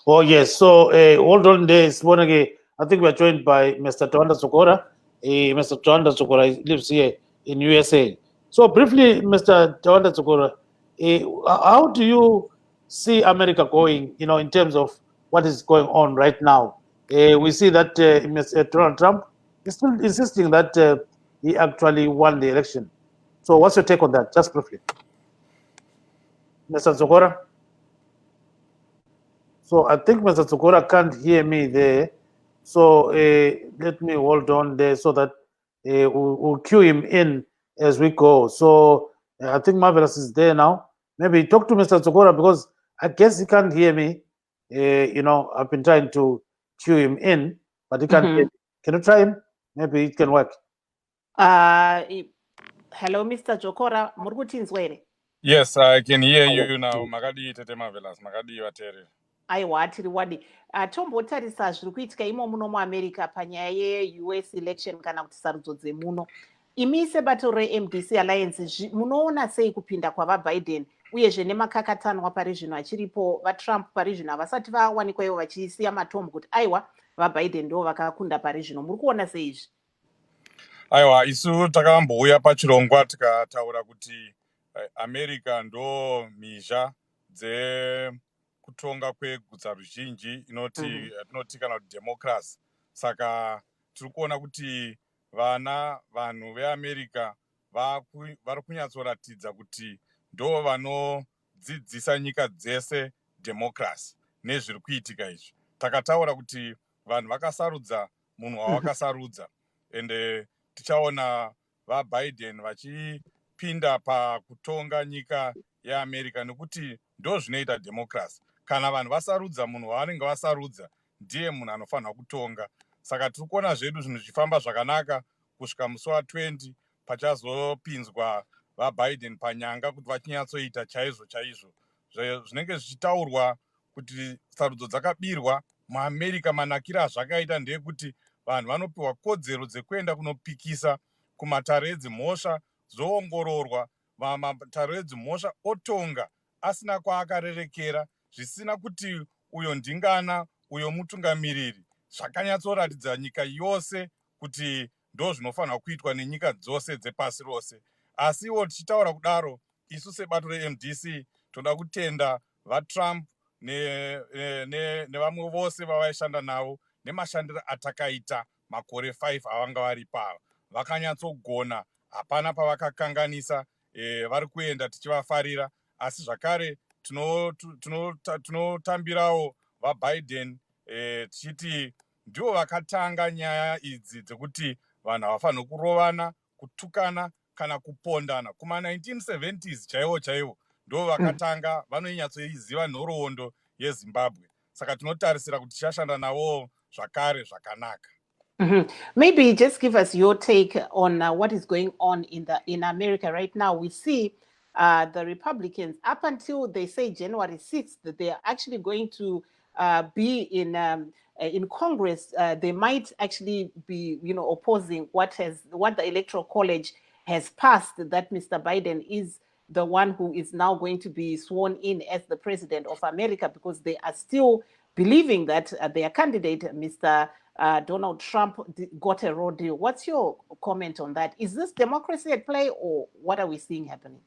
Oh yes, so hold on days. I think we are joined by Mr. Tawanda Sokora. Mr. Tawanda Sokora lives here in USA. So briefly, Mr. Tawanda Sokora, how do you see America going, in terms of what is going on right now? We see that Mr. Donald Trump is still insisting that he actually won the election. So what's your take on that? Just briefly. Mr. Sokora? So I think Mr. Sokora can't hear me there. So let me hold on there so that we'll cue him in as we go. So I think Marvelous is there now. Maybe talk to Mr. Sokora because I guess he can't hear me. I've been trying to cue him in, but he can't hear me. Can you try him? Maybe it can work. Hello, Mr. Jokora. Murgutinzwere. Yes, I can hear you now. Magadi tete Marvelous. Magadi wateri. Aiwa tiri wadi. Tombotarisa zviri kuitika imo muno muAmerica panyaya ye-US election kana kuti sarudzo dzemuno. Imi sebato re-MDC Alliance munoona sei kupinda kwavaBiden uyezve nemakakatanwa pari zvino achiripo vaTrump pari zvino havasati vawanikwa ivo vachisiya matombo kuti aiwa vaBiden ndo vakakunda pari zvino. Muri kuona sei izvi? Aiwa, isu takambouya pachirongwa tikataura kuti America ndo mhizha dzekutonga kwegutsa ruzhinji inoti kana kuti democracy. Saka tiri kuona kuti vanhu veAmerica vari kunyatsoratidza kuti ndo vanodzidzisa nyika dzese democracy nezviri kuitika izvi. Takataura kuti vanhu vakasarudza munhu wavakasarudza ende tichaona vaBiden vachipinda pakutonga nyika yeAmerica nekuti ndo zvinoita democracy. Kana vanhu vasarudza munhu wavanenge vasarudza ndiye munhu anofanira kutonga. Saka tiri kuona zvedu zvinhu zvichifamba zvakanaka kusvika musi wa20 pachazopinzwa vaBiden panyanga kuti vachinyatsoita chaizvo chaizvo. Zvinenge zvichitaurwa kuti sarudzo dzakabirwa muAmerica. Manakira azvakaita ndeyekuti vanhu vanopiwa kodzero dzekuenda kunopikisa kumatare edzimhosva, zoongororwa, matare edzimhosva otonga asina kwaakarerekera, zvisina kuti uyo ndingana, uyo mutungamiriri. Zvakanyatsoratidza nyika yose kuti ndo zvinofanirwa kuitwa nenyika dzose dzepasi rose. Asiwo tichitaura kudaro, isu sebato reMDC toda kutenda vaTrump nevamwe vose vavaishanda navo nemashandiro atakaita makore 5 avanga vari pava. Vakanyatsogona, hapana pavakakanganisa, vari kuenda tichivafarira. Asi zvakare tinotambirawo vaBiden tichiti ndivo vakatanga nyaya idzi dzekuti vanhu havafaniri kurovana, kutukana kana kupondana. Kuma1970s chaivo chaivo ndo vakatanga vanonyatsoiziva nhoroondo yeZimbabwe. Saka tinotarisira kuti tichashanda navo zvakare zvakanaka. Maybe just give us your take on what is going on in America right now. We see the Republicans, up until they say January 6th, that they are actually going to be in Congress. They might actually be, opposing what the Electoral College has passed, that Mr. Biden is the one who is now going to be sworn in as the president of America, because they are still believing that their candidate, Mr. Donald Trump, got a raw deal. What's your comment on that? Is this democracy at play, or what are we seeing happening?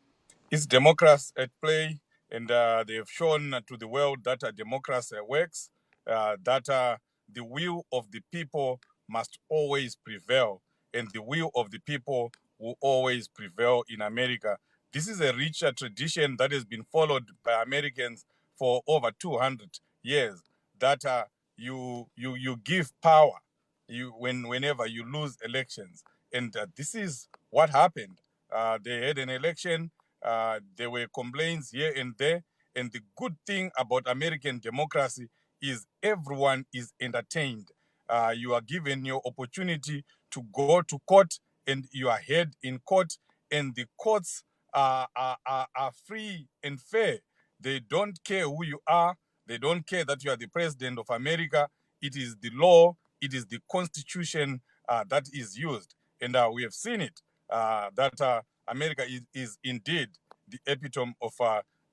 It's democracy at play, and they have shown to the world that democracy works, that the will of the people must always prevail, and the will of the people will always prevail in America. This is a rich tradition that has been followed by Americans for over 200 years, that you give power whenever you lose elections. And this is what happened. They had an election, there were complaints here and there, and the good thing about American democracy is everyone is entertained. You are given your opportunity to go to court, and you are heard in court, and the courts are free and fair. They don't care who you are. They don't care that you are the president of America. It is the law, it is the constitution that is used. And we have seen it, that America is indeed the epitome of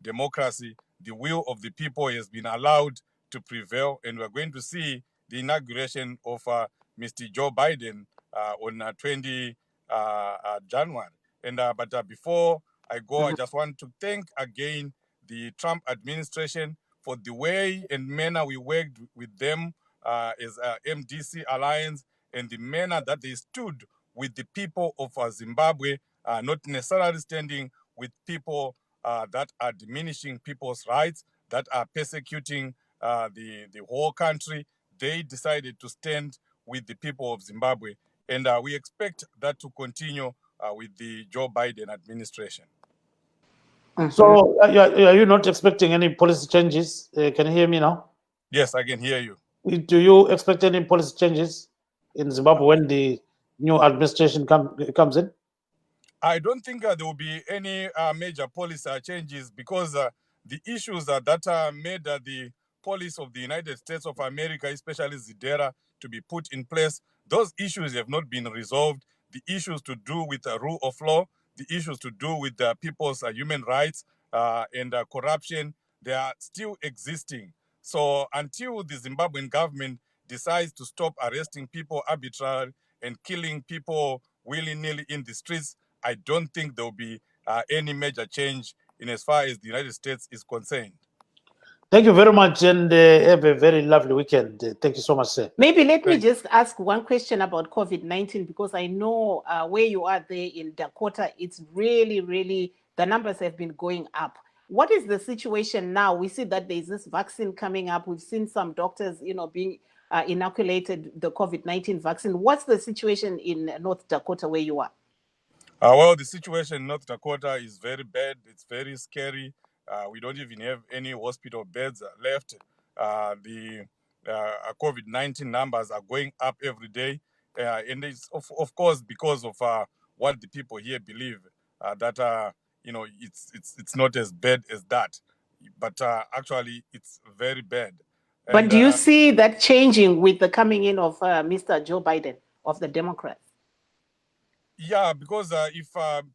democracy. The will of the people has been allowed to prevail, and we're going to see the inauguration of Mr. Joe Biden on 20 January. And but before I go, I just want to thank again the Trump administration for the way and manner we worked with them as MDC Alliance, and the manner that they stood with the people of Zimbabwe, not necessarily standing with people that are diminishing people's rights, that are persecuting the whole country. They decided to stand with the people of Zimbabwe, and we expect that to continue with the Joe Biden administration. So are you not expecting any policy changes? Can you hear me now? Yes, I can hear you. Do you expect any policy changes in Zimbabwe when the new administration comes in? I don't think there will be any major policy changes, because the issues that made the police of the United States of America, especially Zidera, to be put in place, those issues have not been resolved. The issues to do with the rule of law, the issues to do with people's human rights and corruption, they are still existing. So until the Zimbabwean government decides to stop arresting people arbitrarily and killing people willy-nilly in the streets, I don't think there will be any major change in as far as the United States is concerned. Thank you very much, and have a very lovely weekend. Thank you so much, sir. Maybe let me just ask one question about COVID-19, because I know where you are there in Dakota, it's really, really, the numbers have been going up. What is the situation now? We see that there's this vaccine coming up. We've seen some doctors, being inoculated the COVID-19 vaccine. What's the situation in North Dakota where you are? Well, the situation in North Dakota is very bad. It's very scary. We don't even have any hospital beds left. COVID-19 numbers are going up every day. And it's, of course, because of what the people here believe, that, it's not as bad as that. But actually, it's very bad. But And, do you see that changing with the coming in of Mr. Joe Biden of the Democrats? Yeah, because if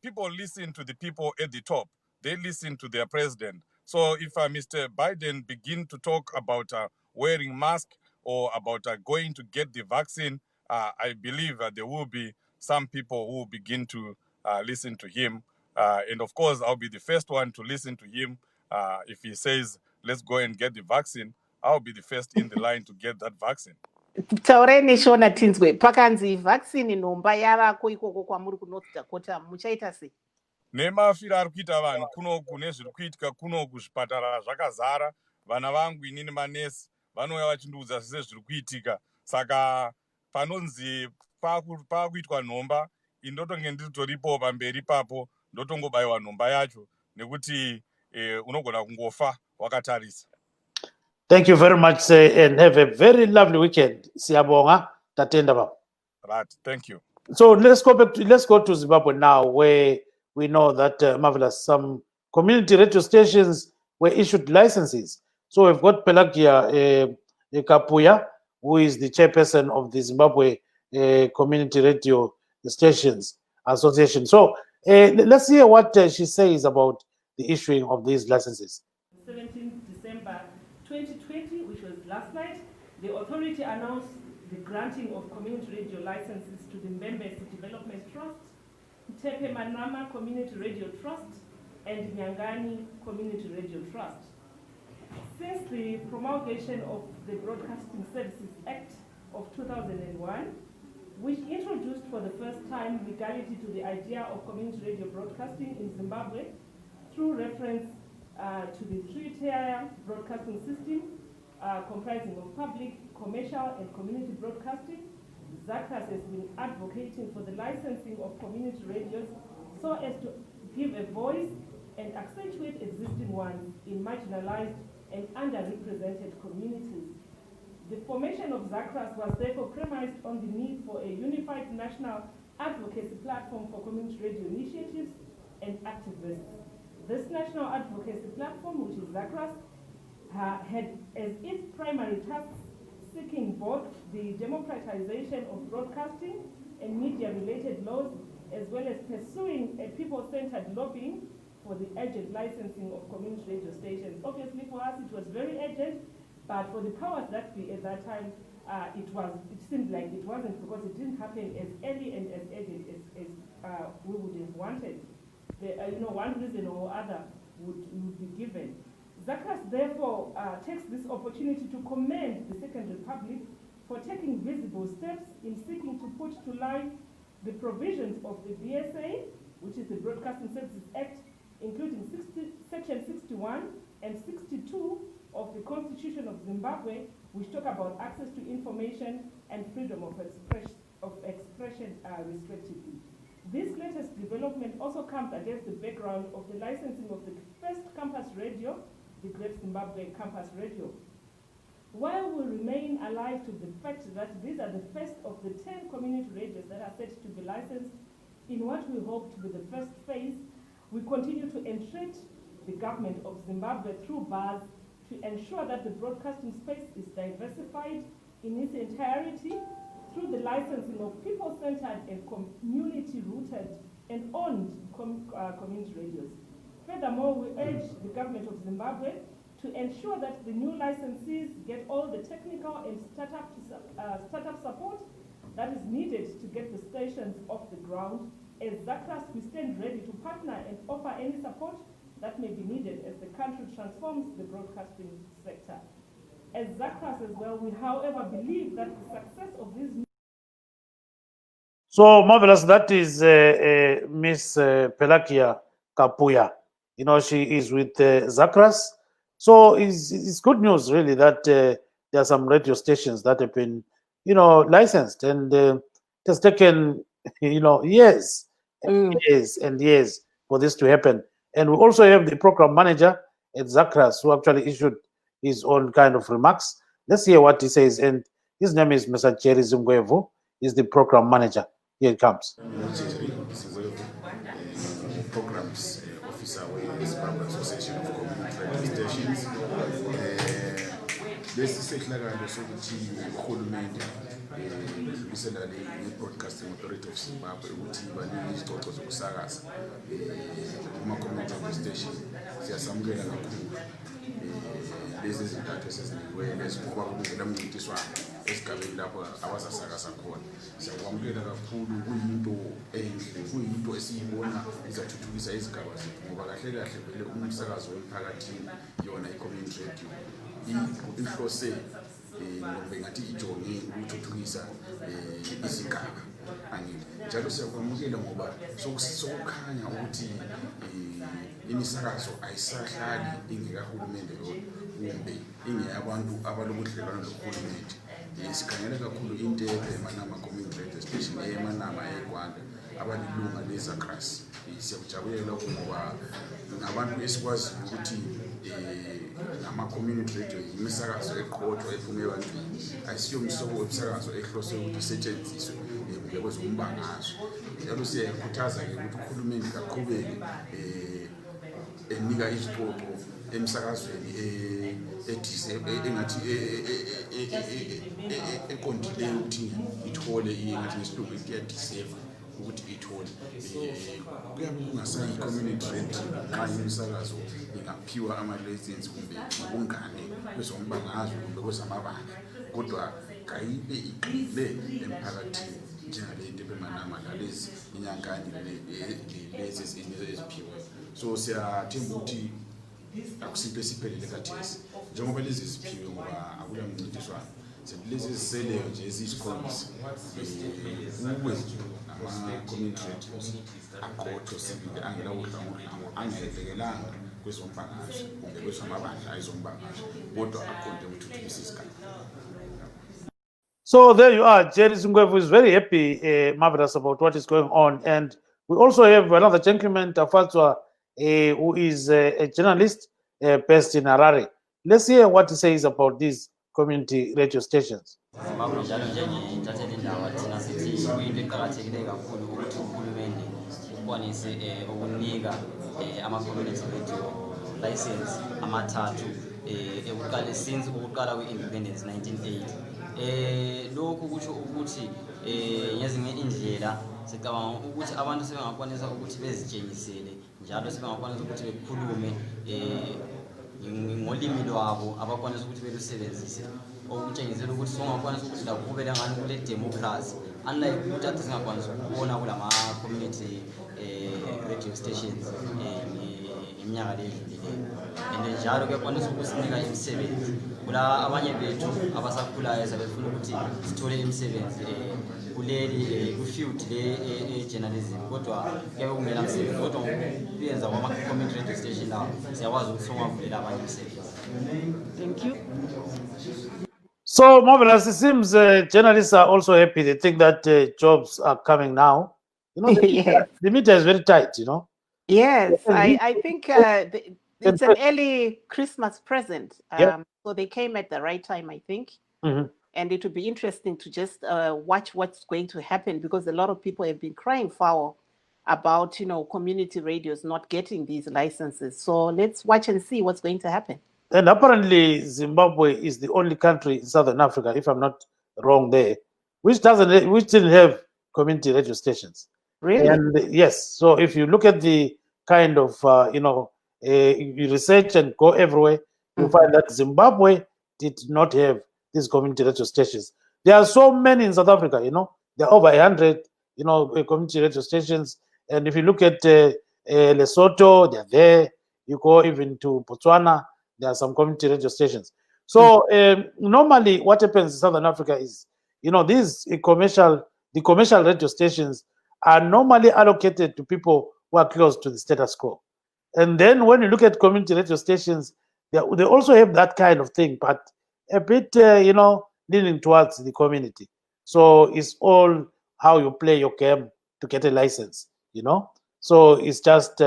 people listen to the people at the top, they listen to their president. So if Mr. Biden begin to talk about wearing mask or about going to get the vaccine, I believe there will be some people who will begin to listen to him. And of course, I'll be the first one to listen to him. If he says, let's go and get the vaccine, I'll be the first in the line to get that vaccine. Taureni Shona Tinzwe, pakanzi vaccine nomba yavako ikoko kwamuri kuNorth Dakota, muchaita sei? Nemafiro ari kuita vanhu kunoku nezviri kuitika kunoku zvipatara zvakazara. Vana vangu inini manesi vanouya vachindiudza zvese zviri kuitika. Saka panonzi pakuitwa nhomba, indotonge ndiritoripo pamberi papo ndotongobayiwa nhomba yacho nekuti unogona kungofa wakatarisa. Thank you very much, and have a very lovely weekend. Siyabonga, tatenda baba. Right, thank you. So let's go to Zimbabwe now, where we know that marvelous some community radio stations were issued licenses. So we've got Pelagia Kapuya, who is the chairperson of the Zimbabwe Community Radio Stations Association. So let's hear what she says about the issuing of these licenses. 17th December 2020, which was last night, the authority announced the granting of community radio licenses to the Mbembesi Development Trust, Tepe Manama Community Radio Trust, and Nyangani Community Radio Trust. Since the promulgation of the Broadcasting Services Act of 2001, which introduced for the first time legality to the idea of community radio broadcasting in Zimbabwe through reference to the three-tier broadcasting system comprising of public, commercial, and community broadcasting, ZACRAS has been advocating for the licensing of community radios so as to give a voice and accentuate existing ones in marginalized and underrepresented communities. The formation of ZACRAS was therefore premised on the need for a unified national advocacy platform for community radio initiatives and activists. This national advocacy platform, which is ZACRAS, had as its primary tasks seeking both the democratization of broadcasting and media-related laws, as well as pursuing a people-centered lobbying for the urgent licensing of community radio stations. Obviously, for us, it was very urgent, but for the powers that be at that time, it seemed like it wasn't, because it didn't happen as early and as urgent as we would have wanted. One reason or other would be given. ZACRAS therefore takes this opportunity to commend the Second Republic for taking visible steps in seeking to put to life the provisions of the BSA, which is the Broadcasting Services Act, including Section 61 and 62 of the Constitution of Zimbabwe, which talk about access to information and freedom of expression respectively. This latest development also comes against the background of the licensing of the first campus radio, the Great Zimbabwe Campus Radio. While we remain alive to the fact that these are the first of the 10 community radios that are set to be licensed in what we hope to be the first phase, we continue to entreat the government of Zimbabwe through bars to ensure that the broadcasting space is diversified in its entirety through the licensing of people-centered and community-rooted and owned community radios. Furthermore, we urge the government of Zimbabwe to ensure that the new licensees get all the technical and startup support that is needed to get the stations off the ground. As ZACRAS, we stand ready to partner and offer any support that may be needed as the country transforms the broadcasting sector. As ZACRAS as well, we however believe that the success of these... So marvelous, that is Miss Pelagia Kapuya. She is with ZACRAS. So it's good news, really, that there are some radio stations that have been, licensed, and it has taken, years and years for this to happen. And we also have the program manager at ZACRAS who actually issued his own kind of remarks. Let's hear what he says. And his name is Mr. Jerry Zungwevu. He's the program manager. Here it comes. Jerry Zungwevu, programs officer with Zimbabwe Association of Community Radio Stations. Lesisehlakalo sokuthi uhulumende udlulisela i-Broadcasting Authority of Zimbabwe ukuthi banike izicoco zokusakaza kuma-community radio station siyasamukela kakhulu lezi zintathu esezinikiweyo lezi ngoba kungela mncintiswano esigabeni lapho abazasakaza khona. Siyakwamukela kakhulu, kuyinto enhle, kuyinto esiyibona izathuthukisa izigaba zethu ngoba kahle kahle vele umsakazo wemphakathini yona i-community radio ihlose noma ngathi ijonge ukuthuthukisa izigaba. Njalo siyakwamukela ngoba sokukhanya ukuthi imisakazo ayisahlali ingekahulumende kumbe ingeyabantu abalobudlelwano nohulumende. Sikhangela kakhulu Intebe eManama Community Radio Station eManama eGwanda abalilunga leZakras. Siyakujabulela lokho ngoba ngabantu esikwazi ukuthi ama-community radio imisakazo eqoqwa ephume ebantwini, ayisiyo umsobo wemsakazo ehlose ukuthi isetshenziswe kwezombangazwe. Njalo siyakhuthaza-ke ukuthi uhulumeni kaqhubeke enika izicoco emsakazweni engathi eqondileyo ukuthi ithole ngathi ngesilungu iyadeserve ukuthi ithole. Kuyabe kungasayi community radio nxa imisakazo ingaphiwa ama-license kumbe ubungane kwezombangazwe kumbe kwezamabandla, kodwa kayibe iqile emphakathini njengale Intebe eManama lalezi inyangane lezi eziphiwe. So siyathemba ukuthi akusinto esiphelele kathesi njengoba lezi ziphiwe ngoba akula mncintiswano. Lezi eziseleyo nje eziyisikhombisa kube ama-community radios aqotho sibili angela udlamo angelekelanga kwezombangazwe kumbe kwezamabandla ayizombangazwe, kodwa aqonde ukuthuthukisa isigaba. So there you are. Jerry Zungwevu is very happy, marvelous, about what is going on. And we also have another gentleman, Tafatswa, who is a journalist based in Harare. Let's hear what he says about these community radio stations. Zimbabwe njalo njengenyathelo indaba thina sithi kuyinto eqakathekile kakhulu ukuthi uhulumende ukwanise ukunika ama-community radio license amathathu ekuqala since ukuqala kwe-independence 1980. Lokhu kusho ukuthi ngezinye indlela sicabanga ukuthi abantu sebengakwanisa ukuthi bezitshengisele njalo sebengakwanisa ukuthi bekhulume ngolimi lwabo abakwanisa ukuthi belusebenzise, okutshengisela ukuthi songakwanisa ukuthi la kubele ngani kule democracy, unlike ukuthi athi singakwanisa ukubona kulama-community radio stations iminyaka le edlulileyo. And njalo kuyakwanisa ukusinika imisebenzi kula abanye bethu abasakhulayo sebefuna ukuthi sithole imisebenzi kuleli ku-field le journalism, kodwa kuyabe kungela msebenzi, kodwa ngokuyenza kwama-community radio station lawo siyakwazi ukuthi songavulela abanye imisebenzi. Thank you. So, marvelous. It seems journalists are also happy. They think that jobs are coming now. You know, Yes. the media is very tight, you know. Yes, I think it's an early Christmas present. Yeah. So they came at the right time, I think. Mhm. And it would be interesting to just watch what's going to happen, because a lot of people have been crying foul about, community radios not getting these licenses. So let's watch and see what's going to happen. And apparently, Zimbabwe is the only country in Southern Africa, if I'm not wrong there, which didn't have community radio stations. Really? And yes, so if you look at the kind of you research and go everywhere, you find that Zimbabwe did not have these community radio stations. There are so many in South Africa. There are over 100 community radio stations. And if you look at Lesotho, they're there. You go even to Botswana, there are some community radio stations. So normally what happens in Southern Africa is, the commercial radio stations are normally allocated to people who are close to the status quo. And then when you look at community radio stations, they also have that kind of thing, but a bit, leaning towards the community. So it's all how you play your game to get a license, So it's just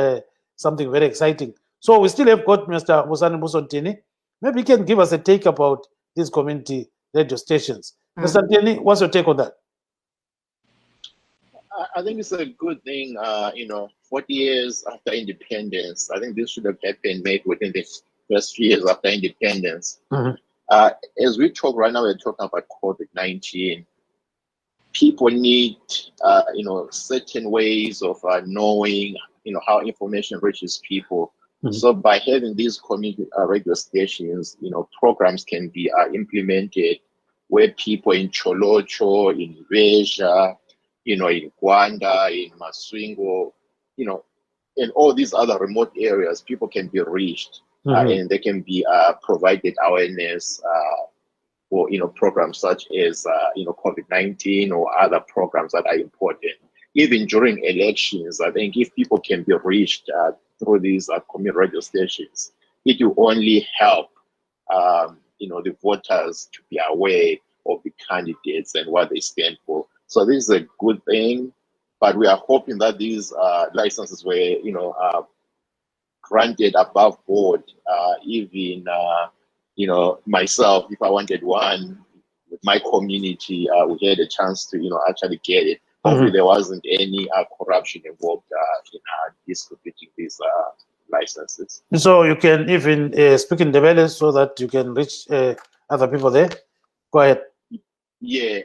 something very exciting. So we still have got Mr. Musani Musontini. Maybe he can give us a take about these community radio stations. Mr. Tierney, what's your take on that? I think it's a good thing. 40 years after independence, I think this should have happened maybe within the first few years after independence. As we talk right now, we're talking about COVID-19. People need, certain ways of knowing, how information reaches people. So by having these community radio stations, programs can be implemented where people in Cholocho, in Veja, in Gwanda, in Maswingo, in all these other remote areas, people can be reached and they can be provided awareness for programs such as COVID-19 or other programs that are important. Even during elections, I think if people can be reached through these community radio stations, it will only help the voters to be aware of the candidates and what they stand for. So this is a good thing, but we are hoping that these licenses were granted above board. Even myself, if I wanted one with my community, we had a chance to actually get it. Hopefully there wasn't any corruption involved in distributing these licenses. So you can even speak in Ndebele so that you can reach other people there. Go ahead. Yeah,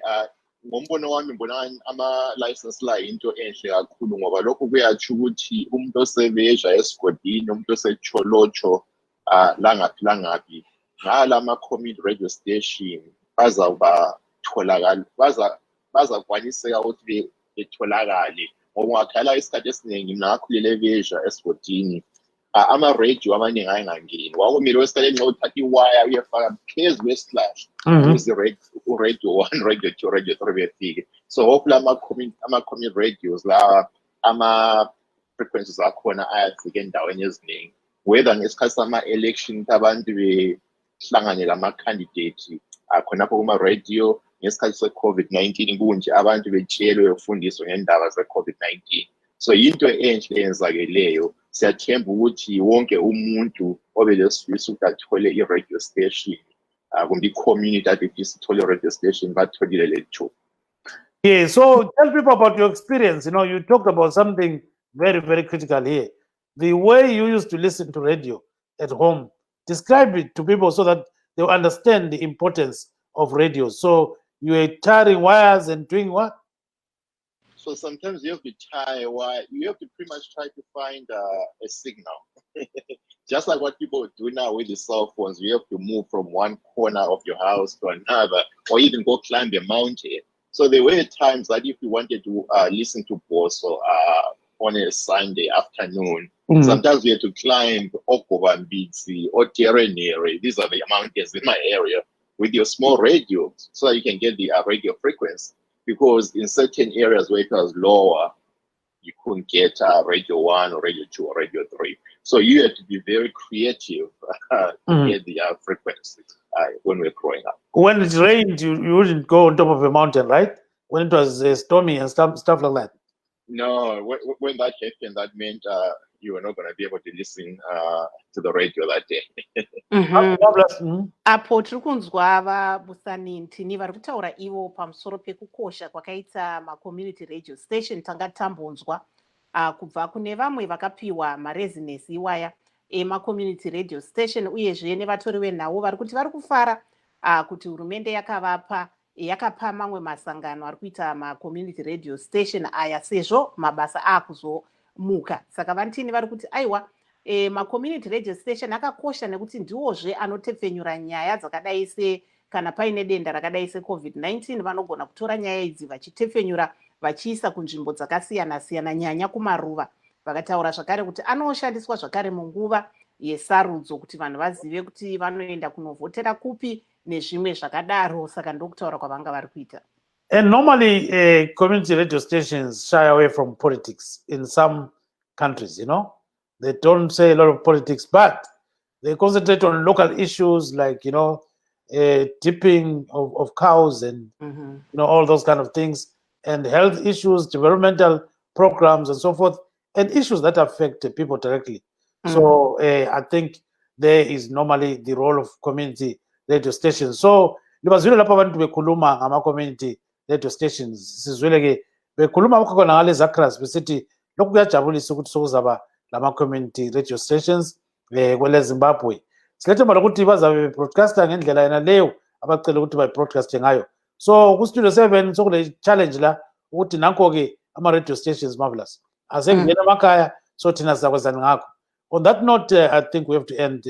ngombono wami ngibona ama-license la into enhle kakhulu ngoba lokho kuyatsho ukuthi umuntu oseveja esigodini, umuntu osecholocho langaphi ngala ama-community radio station bazakwaniseka ukuthi betholakale ngoba ngakhala isikhathi esiningi mina ngakhulele eveja esigodini ama-radio amaningi ayengangeni kwakumele wesikaleni nxa uthatha iwaya uyefaka phezu kwesihlahle ukuze uradio 1 radio 2 radio 3 befike. So hopefully ama-community radios la ama-frequencies akhona ayafika endaweni eziningi, whether ngesikhathi sama-election abantu behlanganela ama-candidate khonapho kuma-radio, ngesikhathi se-COVID-19 kunje abantu betshelwe befundiswe ngendaba ze-COVID-19. So into enhle eyenzakeleyo. Siyathemba ukuthi wonke umuntu obelesifiso ukuthi athole i-radio station kumbe i-community ade ifisa ithole i-radio station batholile lethu. Yeah, so tell people about your experience. You talked about something very, very critical here. The way you used to listen to radio at home. Describe it to people so that they will understand the importance of radio. So you were tearing wires and doing what? So sometimes you have to tie a wire. You have to pretty much try to find a signal. Just like what people do now with the cell phones, you have to move from one corner of your house to another, or even go climb a mountain. So there were times that if you wanted to listen to Boso on a Sunday afternoon, sometimes we had to climb Okobambitsi or Terenere. These are the mountains in my area with your small radio so that you can get the radio frequency. Because in certain areas where it was lower, you couldn't get radio 1 or radio 2 or radio 3. So you had to be very creative to get the frequency when we were growing up. When it rained, you wouldn't go on top of a mountain, right? When it was stormy and stuff like that. No, when that happened, that meant you were not going to be able to listen to the radio that day. Apo tiri kunzwa vabusani ntini vari kutaura ivo pamusoro pekukosha kwakaita macommunity radio station. Tanga tambonzwa kubva kune vamwe vakapiwa marezinesi iwaya emacommunity radio station uyezve nevatori venhau vari kuti vari kufara kuti hurumende yakapa mamwe masangano ari kuita macommunity radio station aya sezvo mabasa akuzomuka. Saka vantini vari kuti aiwa macommunity radio station akakosha nekuti ndiwozve anotepfenyura nyaya dzakadai se kana paine denda rakadai se-COVID-19 vanogona kutora nyaya idzi vachitepfenyura vachiisa kunzvimbo dzakasiyana siyana, nyanya kumaruva. Vakataura zvakare kuti anoshandiswa zvakare munguva yesarudzo kuti vanhu vazive kuti vanoenda kunovhotera kupi nezvimwe zvakadaro. Saka ndokutaura kwavanga vari kuita. And normally community radio stations shy away from politics in some countries, They don't say a lot of politics, but they concentrate on local issues like, tipping of cows and, all those kind of things, and health issues, developmental programs and so forth, and issues that affect people directly. So I think there is normally the role of community radio stations. So libazwile lapho abantu bekhuluma ngama-community radio stations, sizwile ke bekhuluma khona ngale zakras besithi lokhu kuyajabulisa ukuthi sokuzaba lama-community radio stations kwele Zimbabwe. Silethemba lokuthi bazabe broadcaster ngendlela yena leyo abacela ukuthi bayi-broadcaste ngayo. So ku-Studio 7 sokule challenge la ukuthi nanko-ke ama-radio stations marvelous asengena emakhaya, so thina sizakwenzani ngakho. On that note, I think we have to end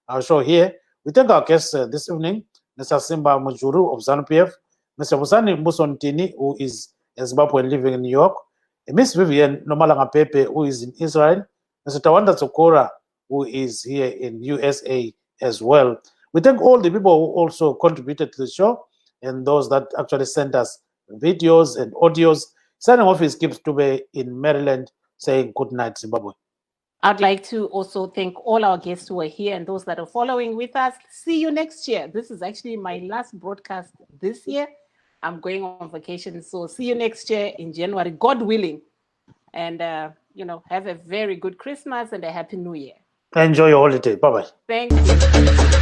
our show here. We thank our guests this evening, Mr. Simba Mujuru of ZANU-PF, Mr. Busani Musontini, who is a Zimbabwean living in New York, Miss Vivian Nomalanga Pepe, who is in Israel, Mr. Tawanda Tsokora, who is here in USA as well. We thank all the people who also contributed to the show and those that actually sent us videos and audios. Signing off is Gibbs Tube in Maryland, saying good night, Zimbabwe. I'd like to also thank all our guests who are here and those that are following with us. See you next year. This is actually my last broadcast this year. I'm going on vacation, so see you next year in January, God willing. And, have a very good Christmas and a Happy New Year. Enjoy your holiday. Bye-bye. Thank you.